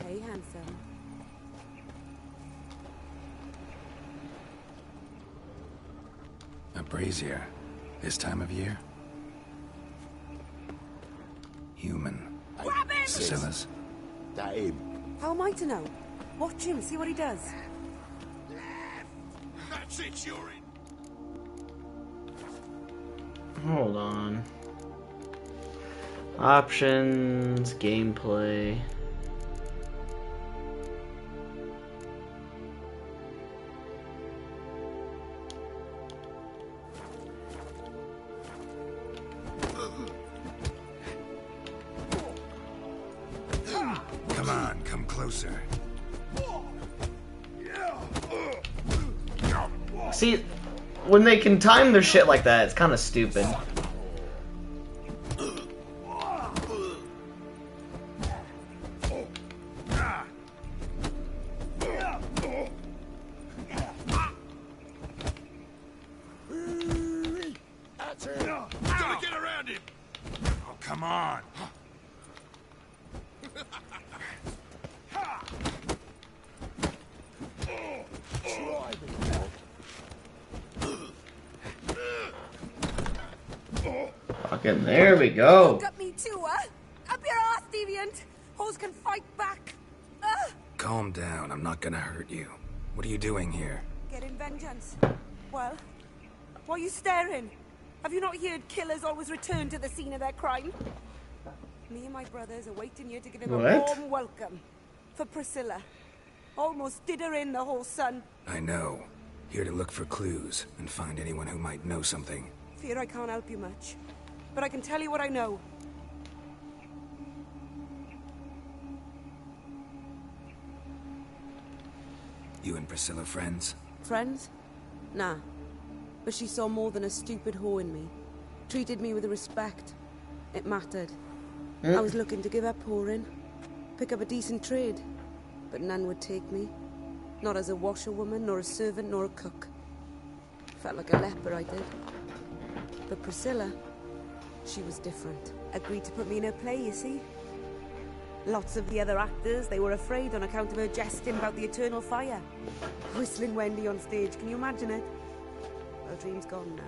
Hey, handsome. A brazier. This time of year? Human. Grab him! Priscilla's. That him. How am I to know? Watch him, see what he does. That's it, you're in. Hold on. Options, gameplay. Come on, come closer. See, when they can time their shit like that, it's kind of stupid. Gotta get around him. Oh, come on. Fucking there we go. Look at me too, huh? Up your ass, deviant. Hoes can fight back. Calm down, I'm not gonna hurt you. What are you doing here? Getting vengeance. Well, why are you staring? Have you not heard killers always return to the scene of their crime? Me and my brothers are waiting here to give him a warm welcome. For Priscilla. Almost did her in, the whole son. I know. Here to look for clues and find anyone who might know something. Fear I can't help you much. But I can tell you what I know. You and Priscilla friends? Friends? Nah. But she saw more than a stupid whore in me. Treated me with respect. It mattered. I was looking to give up whoring. Pick up a decent trade. But none would take me. Not as a washerwoman, nor a servant, nor a cook. Felt like a leper, I did. But Priscilla, she was different. Agreed to put me in her play, you see? Lots of the other actors, they were afraid on account of her jesting about the eternal fire. Whistling Wendy on stage, can you imagine it? Her dream's gone now.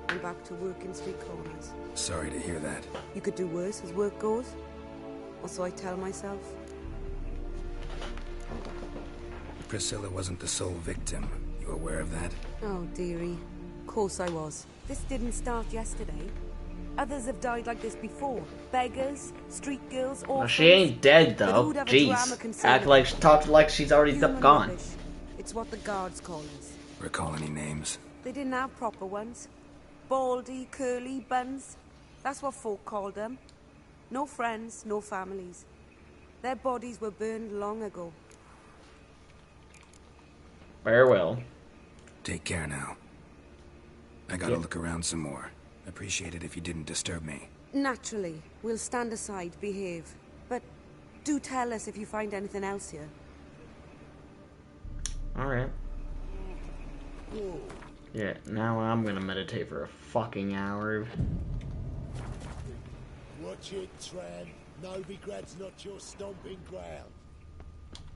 I'm back to working street corners. Sorry to hear that. You could do worse as work goes. Or so I tell myself. Priscilla wasn't the sole victim. You aware of that? Oh, dearie. Of course I was. This didn't start yesterday. Others have died like this before. Beggars, street girls, orphans. Well, she ain't dead though. Jeez. Act like talked like she's already gone. Rubbish. It's what the guards call us. Recall any names? They didn't have proper ones. Baldy, curly, buns. That's what folk called them. No friends, no families. Their bodies were burned long ago. Farewell. Take care now. I gotta look around some more. Appreciate it if you didn't disturb me. Naturally. We'll stand aside, behave. But do tell us if you find anything else here. Alright. Yeah, now I'm gonna meditate for a fucking hour. Watch it, tramp. Novigrad's not your stomping ground.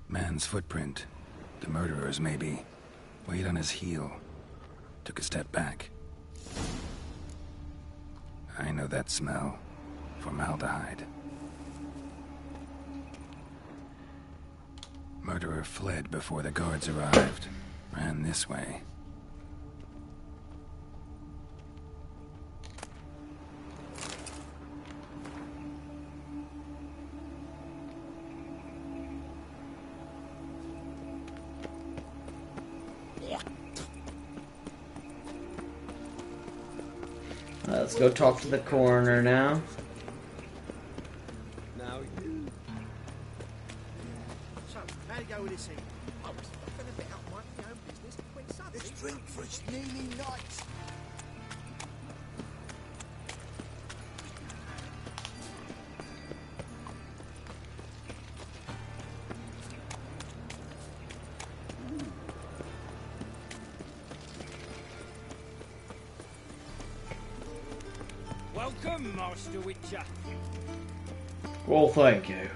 Man's footprint. The murderer's, maybe. Weighed on his heel. Took a step back. I know that smell. Formaldehyde. Murderer fled before the guards arrived. Ran this way. Let's go talk to the coroner now. Now you. So, how'd it go with this thing? I was gonna bit up my own business when suddenly. Let's drink for its nearly night. Welcome, Master Witcher. Well, thank you.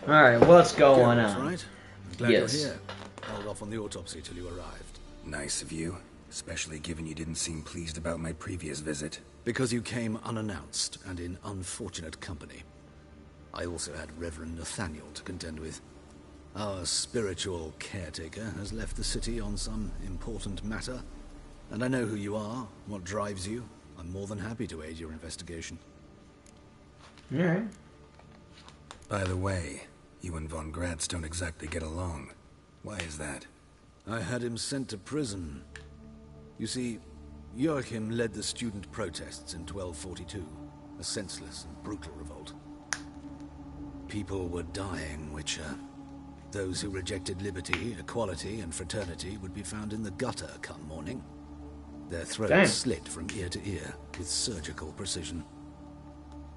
Alright, what's going on? Right? I'm glad Yes. you're here. Held off on the autopsy till you arrived. Nice of you. Especially given you didn't seem pleased about my previous visit. Because you came unannounced and in unfortunate company. I also had Reverend Nathaniel to contend with. Our spiritual caretaker has left the city on some important matter. And I know who you are, what drives you. I'm more than happy to aid your investigation. Alright. By the way, you and Von Gratz don't exactly get along. Why is that? I had him sent to prison. You see, Joachim led the student protests in 1242, a senseless and brutal revolt. People were dying, Witcher. Those who rejected liberty, equality, and fraternity would be found in the gutter come morning. Their throats slit from ear to ear with surgical precision.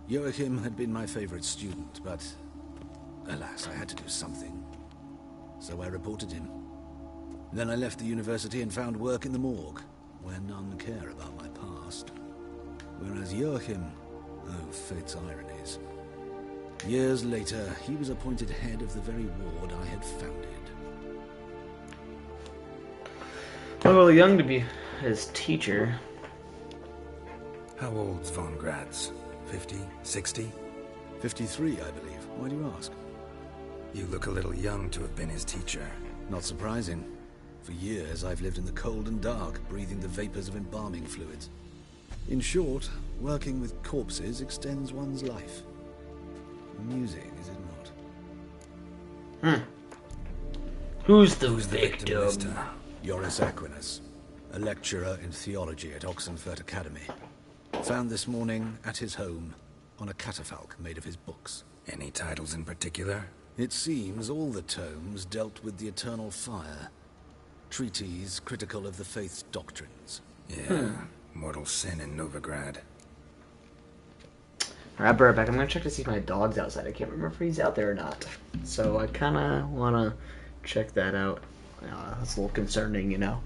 Joachim had been my favorite student, but alas, I had to do something. So I reported him. Then I left the university and found work in the morgue, where none care about my past. Whereas Joachim, oh, fate's ironies. Years later, he was appointed head of the very ward I had founded. Well, young to be his teacher. How old's von Gratz? 50? 60? 53, I believe. Why do you ask? You look a little young to have been his teacher. Not surprising. For years, I've lived in the cold and dark, breathing the vapors of embalming fluids. In short, working with corpses extends one's life. Amusing, is it not? Who's the victim? Joris Aquinas, a lecturer in theology at Oxenfurt Academy. Found this morning at his home on a catafalque made of his books. Any titles in particular? It seems all the tomes dealt with the eternal fire. Treatises critical of the faith's doctrines. Yeah, mortal sin in Novigrad. Alright, be right back. I'm gonna check to see if my dog's outside. I can't remember if he's out there or not. So I kinda wanna check that out. That's a little concerning, you know.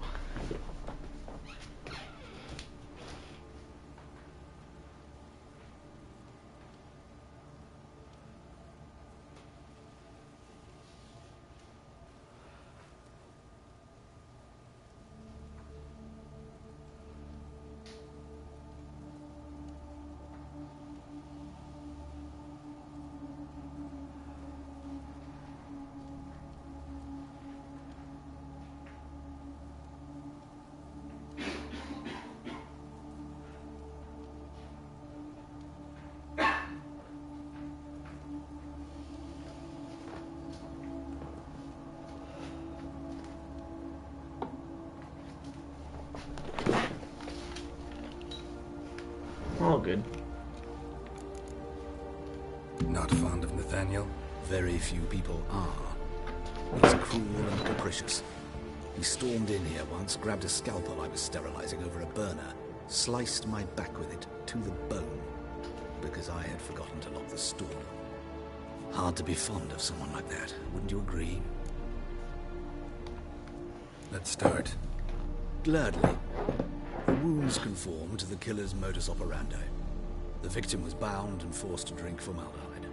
All good. Not fond of Nathaniel? Very few people are. He's cruel and capricious. He stormed in here once, grabbed a scalpel I was sterilizing over a burner, sliced my back with it to the bone, because I had forgotten to lock the store. Hard to be fond of someone like that, wouldn't you agree? Let's start. Gladly. The wounds conform to the killer's modus operandi. The victim was bound and forced to drink formaldehyde.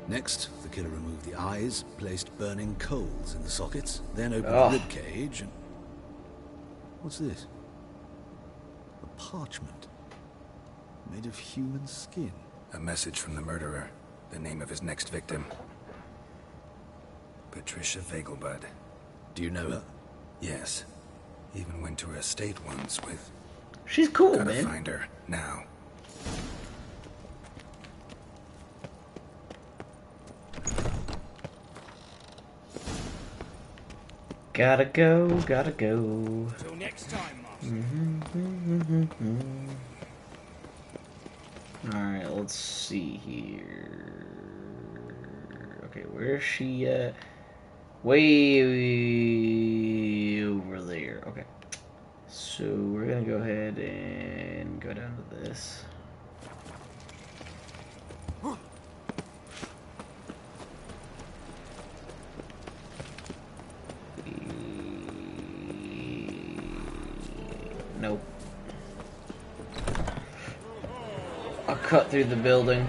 Next, the killer removed the eyes, placed burning coals in the sockets, then opened the rib cage and... What's this? A parchment. Made of human skin. A message from the murderer. The name of his next victim. Patricia Vegelbud. Do you know her? Yes. Even went to her estate once with... She's cool, Gotta man. find her, now. Gotta go, gotta go. Till next time, Alright, let's see here. Okay, where is she at? Way over there. Okay. So we're gonna go ahead and go down to this. Nope. I'll cut through the building.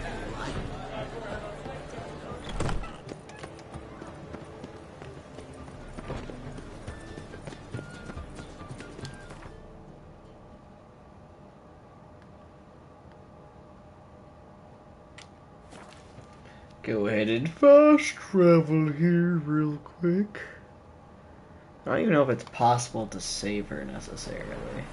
Go ahead and fast travel here real quick. I don't even know if it's possible to save her necessarily.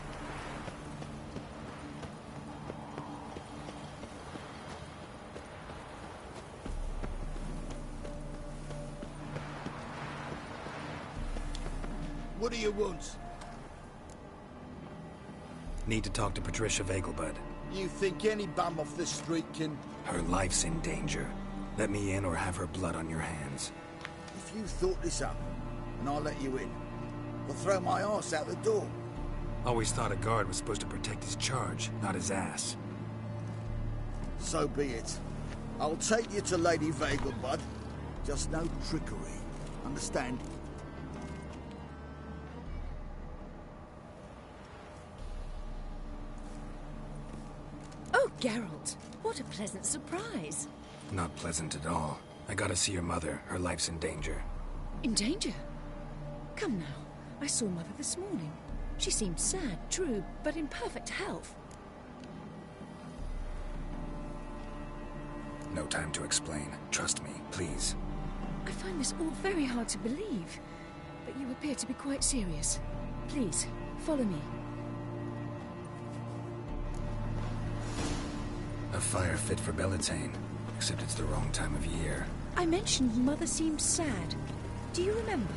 What do you want? Need to talk to Patricia Vegelbud. You think any bum off the street can... Her life's in danger. Let me in or have her blood on your hands. If you thought this up, and I'll let you in, I'll throw my arse out the door. Always thought a guard was supposed to protect his charge, not his ass. So be it. I'll take you to Lady Vegelbud. Just no trickery. Understand? Oh, Geralt, what a pleasant surprise. Not pleasant at all. I gotta see your mother. Her life's in danger. In danger? Come now. I saw Mother this morning. She seemed sad, true, but in perfect health. No time to explain. Trust me, please. I find this all very hard to believe, but you appear to be quite serious. Please, follow me. A fire fit for Bellatane, except it's the wrong time of year. I mentioned Mother seemed sad. Do you remember?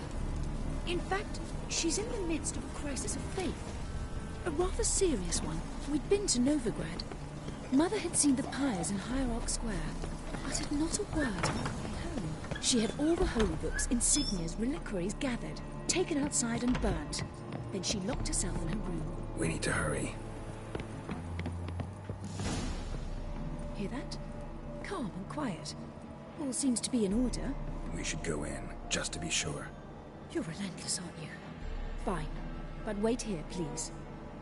In fact, she's in the midst of a crisis of faith. A rather serious one. We'd been to Novigrad. Mother had seen the pyres in Hierarch Square, uttered not a word of home. She had all the holy books, insignias, reliquaries gathered, taken outside and burnt. Then she locked herself in her room. We need to hurry. Hear that? Calm and quiet. All seems to be in order. We should go in, just to be sure. You're relentless, aren't you? Fine. But wait here, please.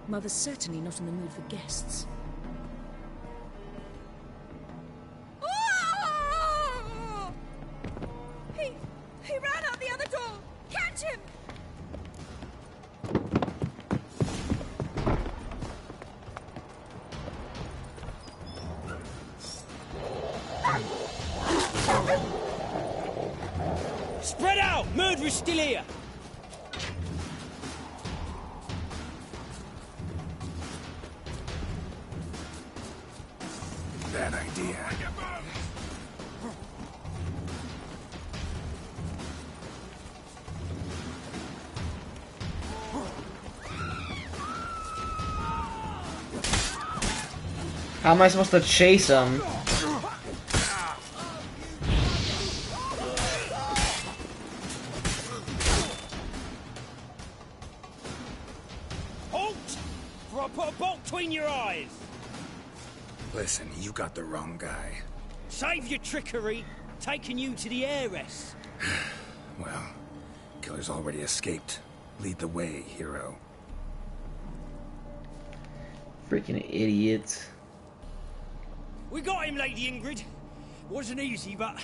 Mother's certainly not in the mood for guests. He ran out the other door! Catch him! Spread out! Murderer's still here! Bad idea. How am I supposed to chase him? Halt! For I put a bolt between your eyes! Listen, you got the wrong guy. Save your trickery, taking you to the heiress. Well, killer's already escaped. Lead the way, hero. Freaking idiots. We got him, Lady Ingrid. Wasn't easy, but...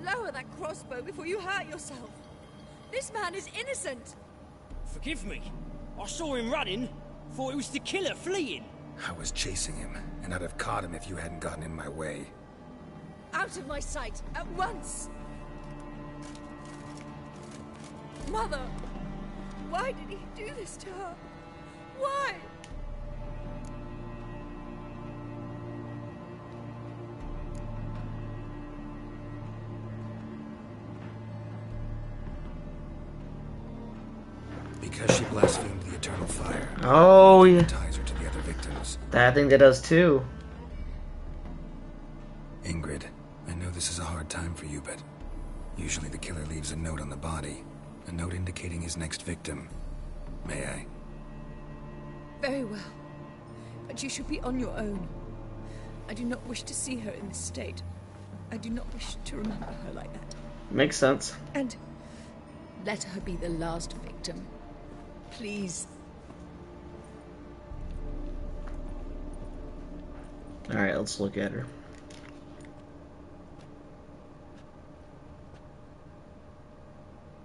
Lower that crossbow before you hurt yourself. This man is innocent. Forgive me. I saw him running. Thought it was the killer fleeing. I was chasing him, and I'd have caught him if you hadn't gotten in my way. Out of my sight, at once! Mother! Why did he do this to her? Why? Because she blasphemed the eternal fire. Oh, yeah. Ties her to the other victims. I think that does too. Ingrid, I know this is a hard time for you, but usually the killer leaves a note on the body. A note indicating his next victim. May I? Very well. But you should be on your own. I do not wish to see her in this state. I do not wish to remember her like that. Makes sense. And let her be the last victim. Please. Alright, let's look at her.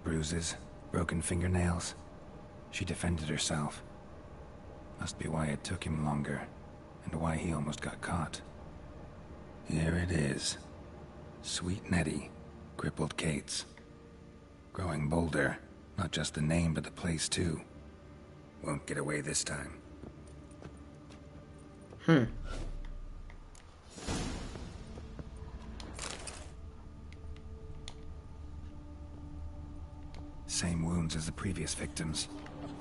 Bruises, broken fingernails. She defended herself. Must be why it took him longer, and why he almost got caught. Here it is. Sweet Nettie, crippled Kate's. Growing bolder, not just the name but the place too. Won't get away this time. Same wounds as the previous victims.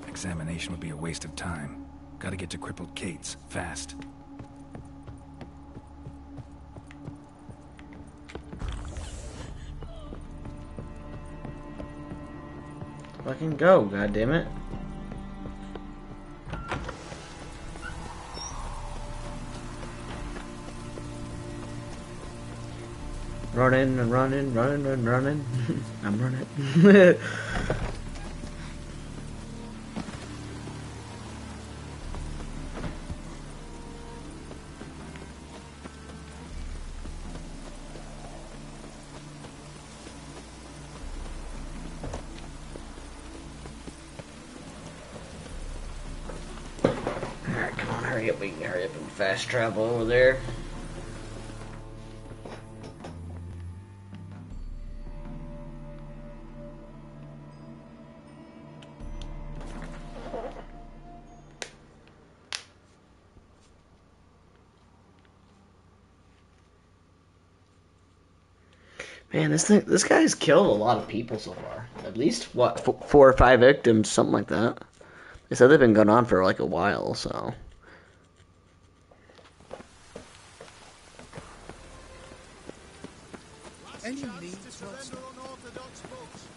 Examination would be a waste of time. Gotta get to crippled Kate's, fast. Fucking go, goddammit. Running and running, running and running. I'm running. Alright, come on, hurry up. We can hurry up and fast travel over there. Man, this guy's killed a lot of people so far. At least, what, 4 or 5 victims, something like that. They said they've been going on for like a while, so. Any need to surrender unorthodox books?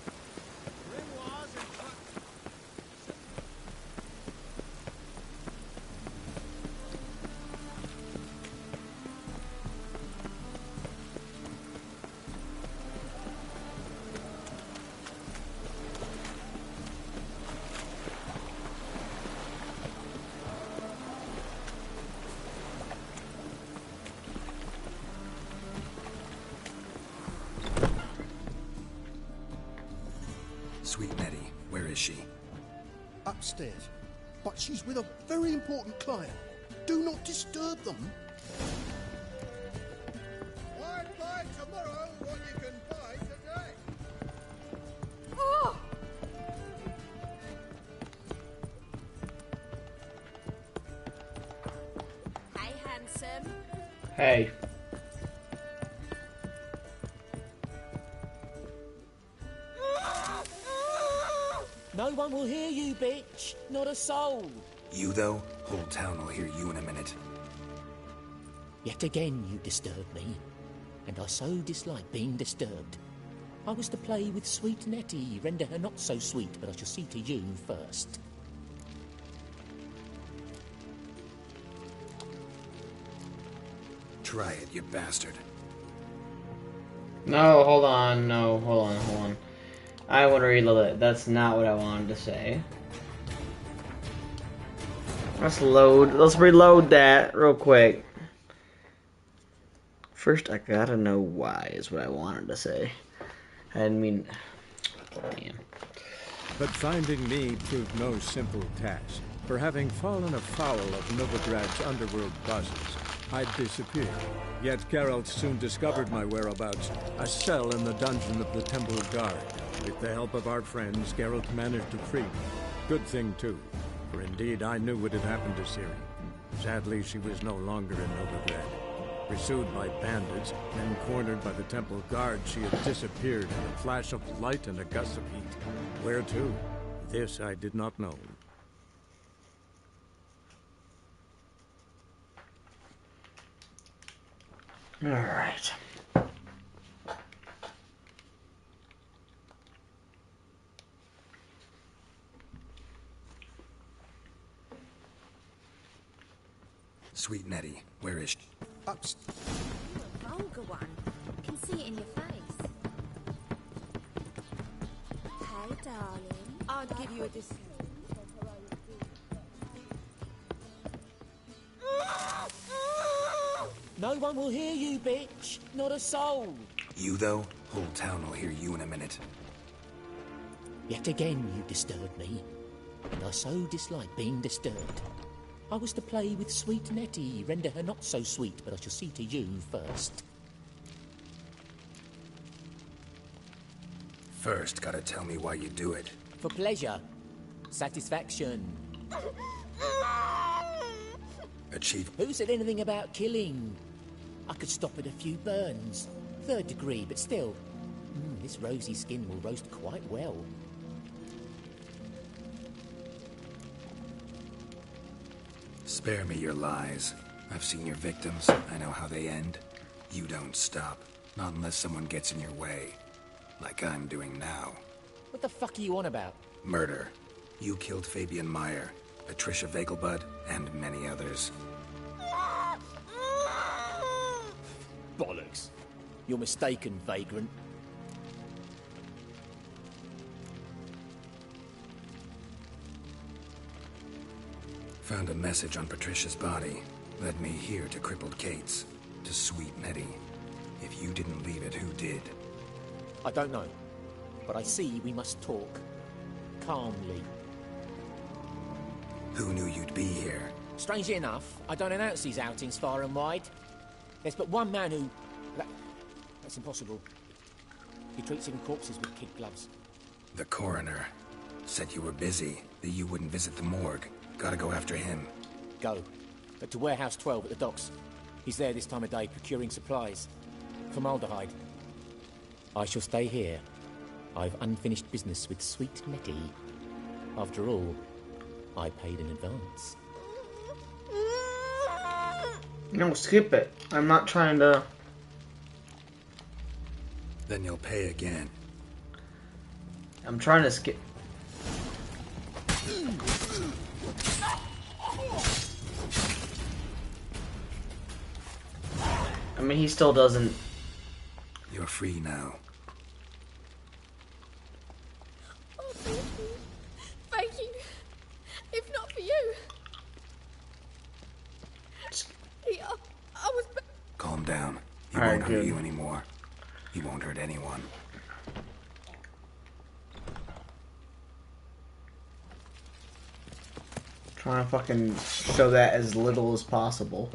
Grimoires and Sweet Nettie, where is she? Upstairs. But she's with a very important client. Do not disturb them. why buy tomorrow what you can buy today? Oh! Hey, handsome. Hey. No one will hear you, bitch. Not a soul. You, though? Whole town will hear you in a minute. Yet again you disturb me, and I so dislike being disturbed. I was to play with sweet Nettie, render her not so sweet, but I shall see to you first. Try it, you bastard. No, hold on. No, hold on. I want to reload it. That's not what I wanted to say. Let's reload that real quick. First, I gotta know why is what I wanted to say. I didn't mean... Damn. But finding me proved no simple task. For having fallen afoul of Novigrad's underworld bosses, I'd disappeared. Yet Geralt soon discovered my whereabouts, a cell in the dungeon of the Temple Guard. With the help of our friends, Geralt managed to free me. Good thing, too, for indeed I knew what had happened to Ciri. Sadly, she was no longer in Novigrad. Pursued by bandits, then cornered by the Temple Guard, she had disappeared in a flash of light and a gust of heat. Where to? This I did not know. All right. Sweet Nettie, where is she? Upstairs. A vulgar one. I can see it in your face. Hey, darling. I'll give you a discount. No one will hear you, bitch. Not a soul. You, though? Whole town will hear you in a minute. Yet again you disturb me, and I so dislike being disturbed. I was to play with sweet Nettie, render her not so sweet, but I shall see to you first. First, gotta tell me why you do it. For pleasure. Satisfaction. Achieve. Who said anything about killing? I could stop at a few burns. 3rd degree, but still. This rosy skin will roast quite well. Spare me your lies. I've seen your victims. I know how they end. You don't stop. Not unless someone gets in your way. Like I'm doing now. What the fuck are you on about? Murder. You killed Fabian Meyer, Patricia Vegelbud, and many others. Bollocks. You're mistaken, vagrant. Found a message on Patricia's body. Led me here to crippled Kate's. To sweet Nettie. If you didn't leave it, who did? I don't know. But I see we must talk. Calmly. Who knew you'd be here? Strangely enough, I don't announce these outings far and wide. There's but one man who... That's impossible. He treats even corpses with kid gloves. The coroner. Said you were busy, that you wouldn't visit the morgue. Gotta go after him. Go. But to Warehouse 12 at the docks. He's there this time of day, procuring supplies. Formaldehyde. I shall stay here. I've unfinished business with sweet Nettie. After all, I paid in advance. No, skip it. I'm not trying to... Then you'll pay again. I'm trying to skip... I mean, he still doesn't... You're free now. Oh, thank you. Thank you. If not for you... I was... Calm down. He All right, won't hurt good. you anymore. He won't hurt anyone. Trying to fucking show that as little as possible.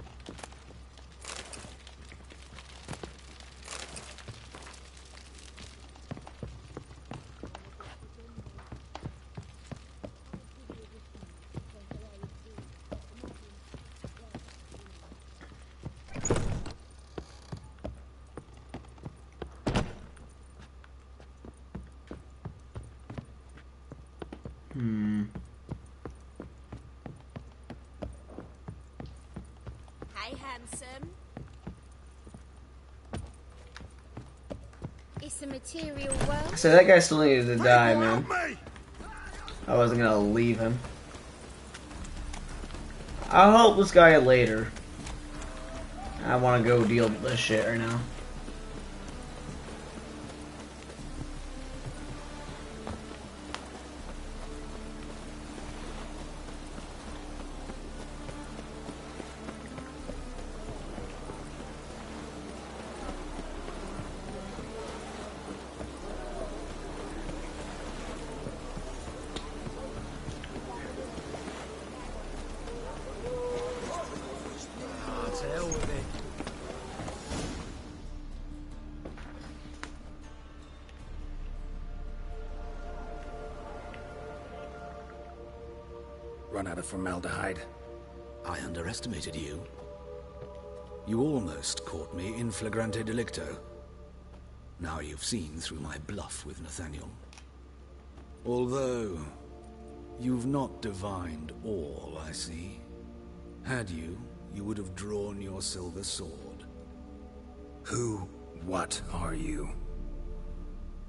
Hey, handsome. It's a material world. So that guy still needed to die, man. I wasn't gonna leave him. I'll help this guy later. I want to go deal with this shit right now. To hell with it. Run out of formaldehyde. I underestimated you. You almost caught me in flagrante delicto. Now you've seen through my bluff with Nathaniel. Although, you've not divined all, I see. Had you, you would have drawn your silver sword. Who, what are you?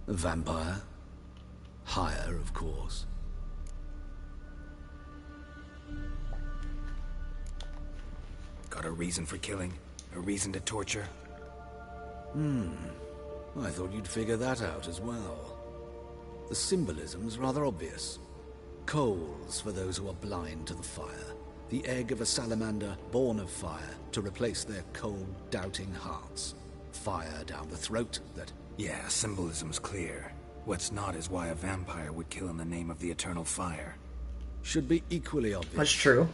A vampire. Higher, of course. Got a reason for killing? A reason to torture? I thought you'd figure that out as well. The symbolism's rather obvious. Coals for those who are blind to the fire. The egg of a salamander born of fire to replace their cold, doubting hearts. Fire down the throat that... Yeah, symbolism's clear. What's not is why a vampire would kill in the name of the eternal fire. should be equally obvious. That's true.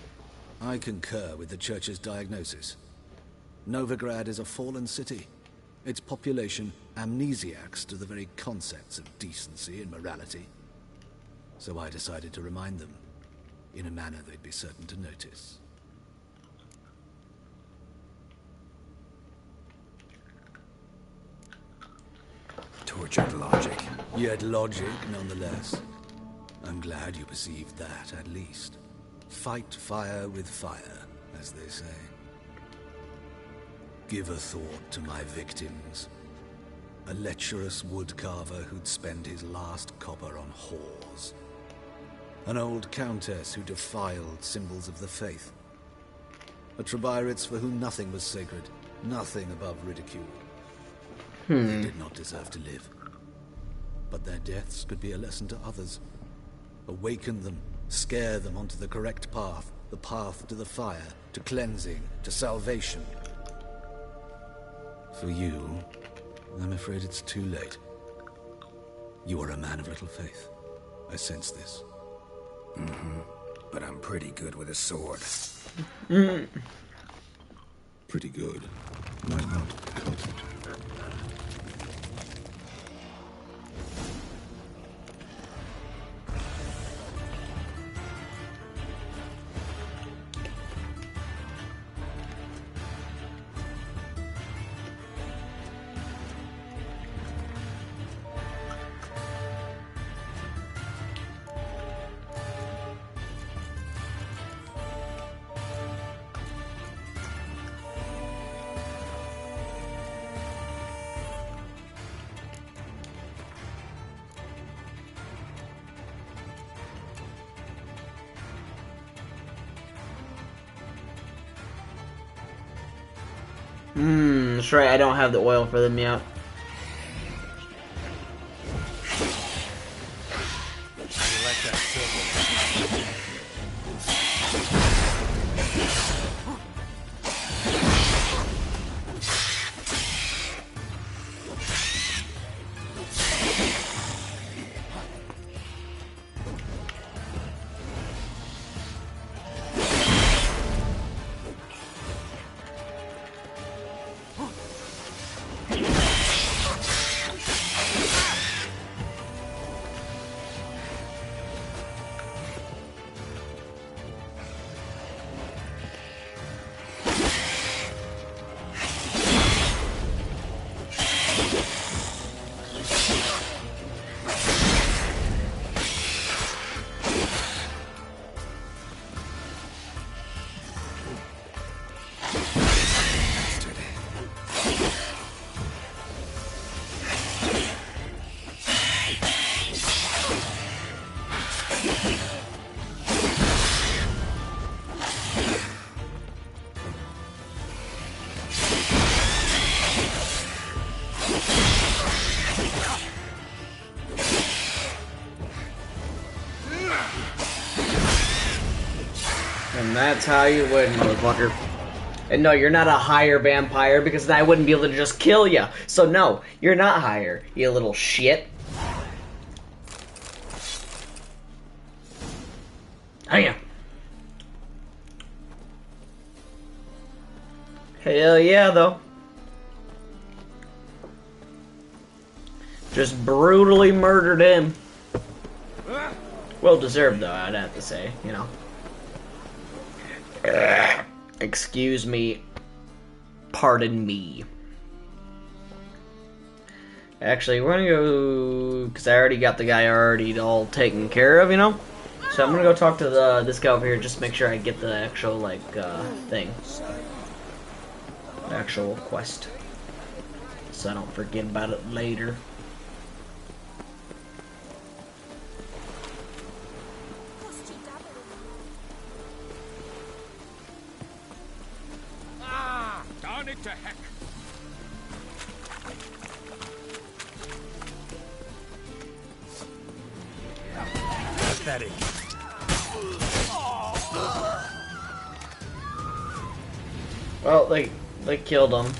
I concur with the Church's diagnosis. Novigrad is a fallen city. Its population amnesiacs to the very concepts of decency and morality. So I decided to remind them, in a manner they'd be certain to notice. Tortured logic. Yet logic, nonetheless. I'm glad you perceived that, at least. Fight fire with fire. as they say. Give a thought to my victims. A lecherous woodcarver who'd spend his last copper on whores. An old countess who defiled symbols of the faith. A Trebirates for whom nothing was sacred, nothing above ridicule. They did not deserve to live. But their deaths could be a lesson to others. Awaken them, scare them onto the correct path, the path to the fire, to cleansing, to salvation. For you, I'm afraid it's too late. You are a man of little faith. I sense this. But I'm pretty good with a sword. Pretty good. Why not? That's right, I don't have the oil for them yet. And that's how you win, motherfucker. And no, you're not a higher vampire, because then I wouldn't be able to just kill you. So no, you're not higher, you little shit. Hiya. Hell yeah, though. Just brutally murdered him. Well deserved, though, I'd have to say, you know. Excuse me. Pardon me. Actually, we're gonna go, because I already got the guy already all taken care of, you know? So I'm gonna go talk to this guy over here, just make sure I get the actual, like, thing. The actual quest. So I don't forget about it later. Darn it to heck! Pathetic. Well, they killed him.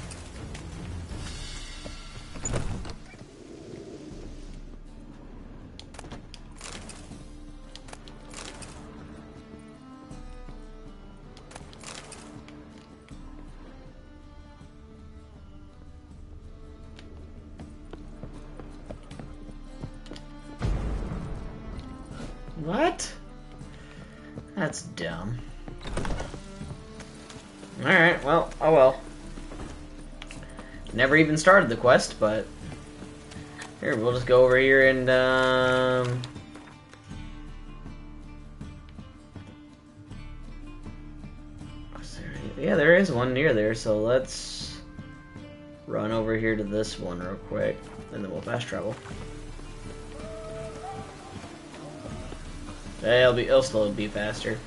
What? That's dumb. Alright, well, oh well. Never even started the quest, but... Here, we'll just go over here and, What's there? Yeah, there is one near there, so let's run over here to this one real quick, and then we'll fast travel. Hey, it'll still be faster.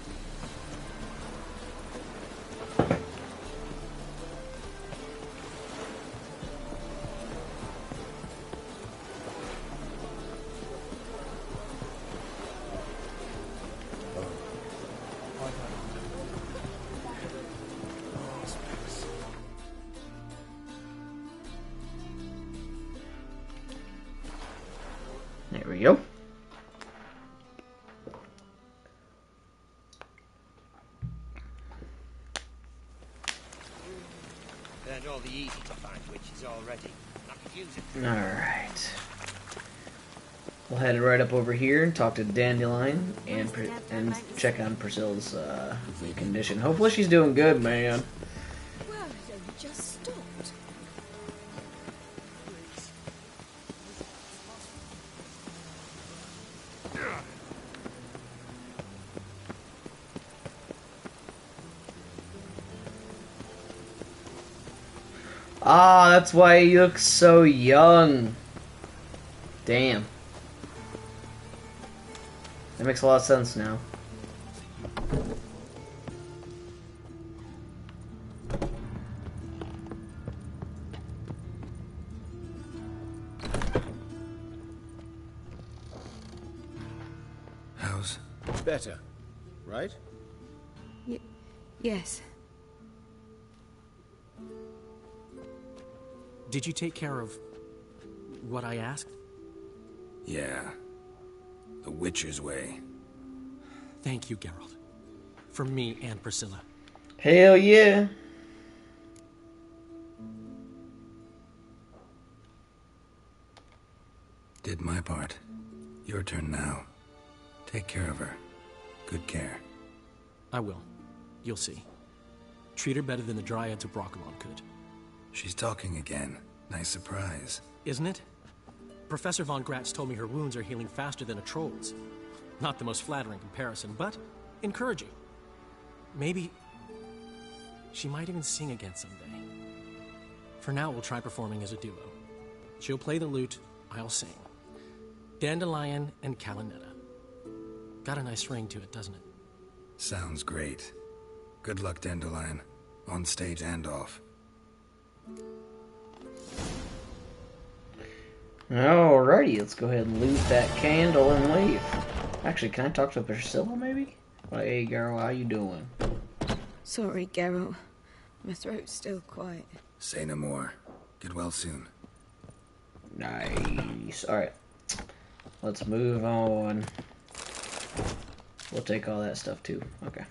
There we go. Learned all the easy to find witches already. Not confusing. Alright. We'll head right up over here and talk to Dandelion and check on Priscilla's condition. Hopefully she's doing good, man. Well, it only just stopped. Ah, that's why he looks so young. Damn. That makes a lot of sense now. How's... Better, right? Yes. Did you take care of what I asked? Yeah. The Witcher's way. Thank you, Geralt. For me and Priscilla. Hell yeah. Did my part. Your turn now. Take care of her. Good care. I will. You'll see. Treat her better than the Dryads of Broccolon could. She's talking again. Nice surprise. Isn't it? Professor von Gratz told me her wounds are healing faster than a troll's. Not the most flattering comparison, but encouraging. Maybe she might even sing again someday. For now, we'll try performing as a duo. She'll play the lute, I'll sing. Dandelion and Calinetta. Got a nice ring to it, doesn't it? Sounds great. Good luck, Dandelion. On stage and off. Alrighty, let's go ahead and loot that candle and leave. Actually, can I talk to Priscilla, maybe? Like, hey, girl, how you doing? Sorry, Geralt. My throat's still quite... Say no more. Get well soon. Nice. Alright. Let's move on. We'll take all that stuff, too. Okay.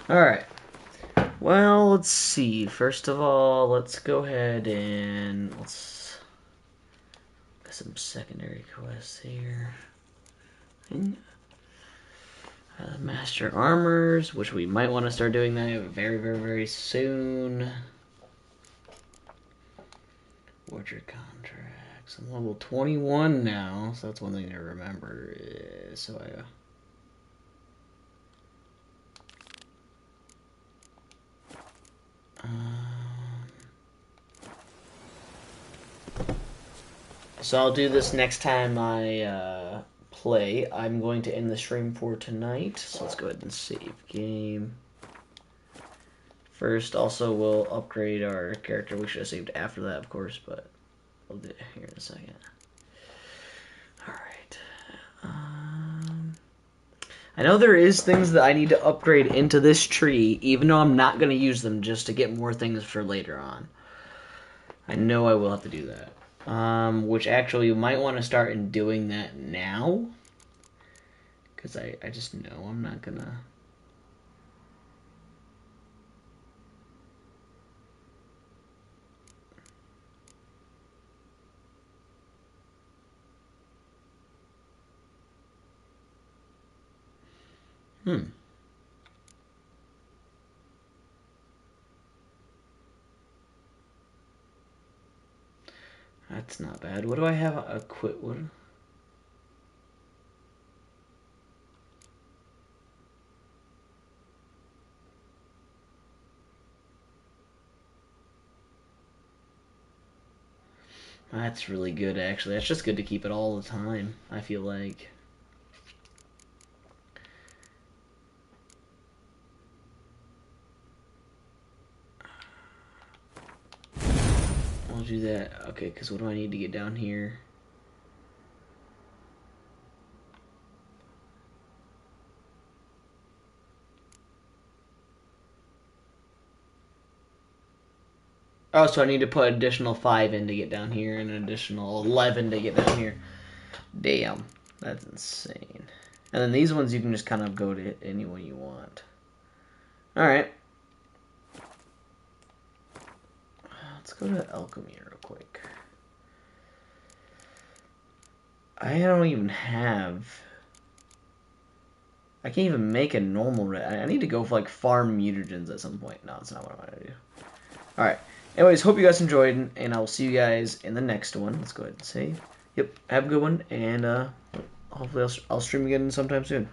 Alright. Well, let's see. First of all, let's go ahead and let's get some secondary quests here. Master Armors, which we might want to start doing that very, very, very soon. Orchard contracts. I'm level 21 now, so that's one thing to remember. So I'll do this next time I play. I'm going to end the stream for tonight, so let's go ahead and save game. First, also, we'll upgrade our character. We should have saved after that, of course, but we'll do it here in a second. Alright. I know there is things that I need to upgrade into this tree, even though I'm not going to use them, just to get more things for later on. I know I will have to do that. Which actually you might want to start in doing that now. Because I just know I'm not going to... That's not bad. What do I have? That's really good, actually. That's just good to keep it all the time, I feel like. I'll do that. Okay, because what do I need to get down here? Oh, so I need to put an additional 5 in to get down here and an additional 11 to get down here. Damn. That's insane. And then these ones you can just kind of go to any one you want. Alright. Let's go to alchemy real quick. I don't even have... I can't even make a normal... I need to go for like farm mutagens at some point. No, that's not what I want to do. Alright. Anyways, hope you guys enjoyed, and I will see you guys in the next one. Let's go ahead and save. Yep, have a good one, and hopefully I'll stream again sometime soon.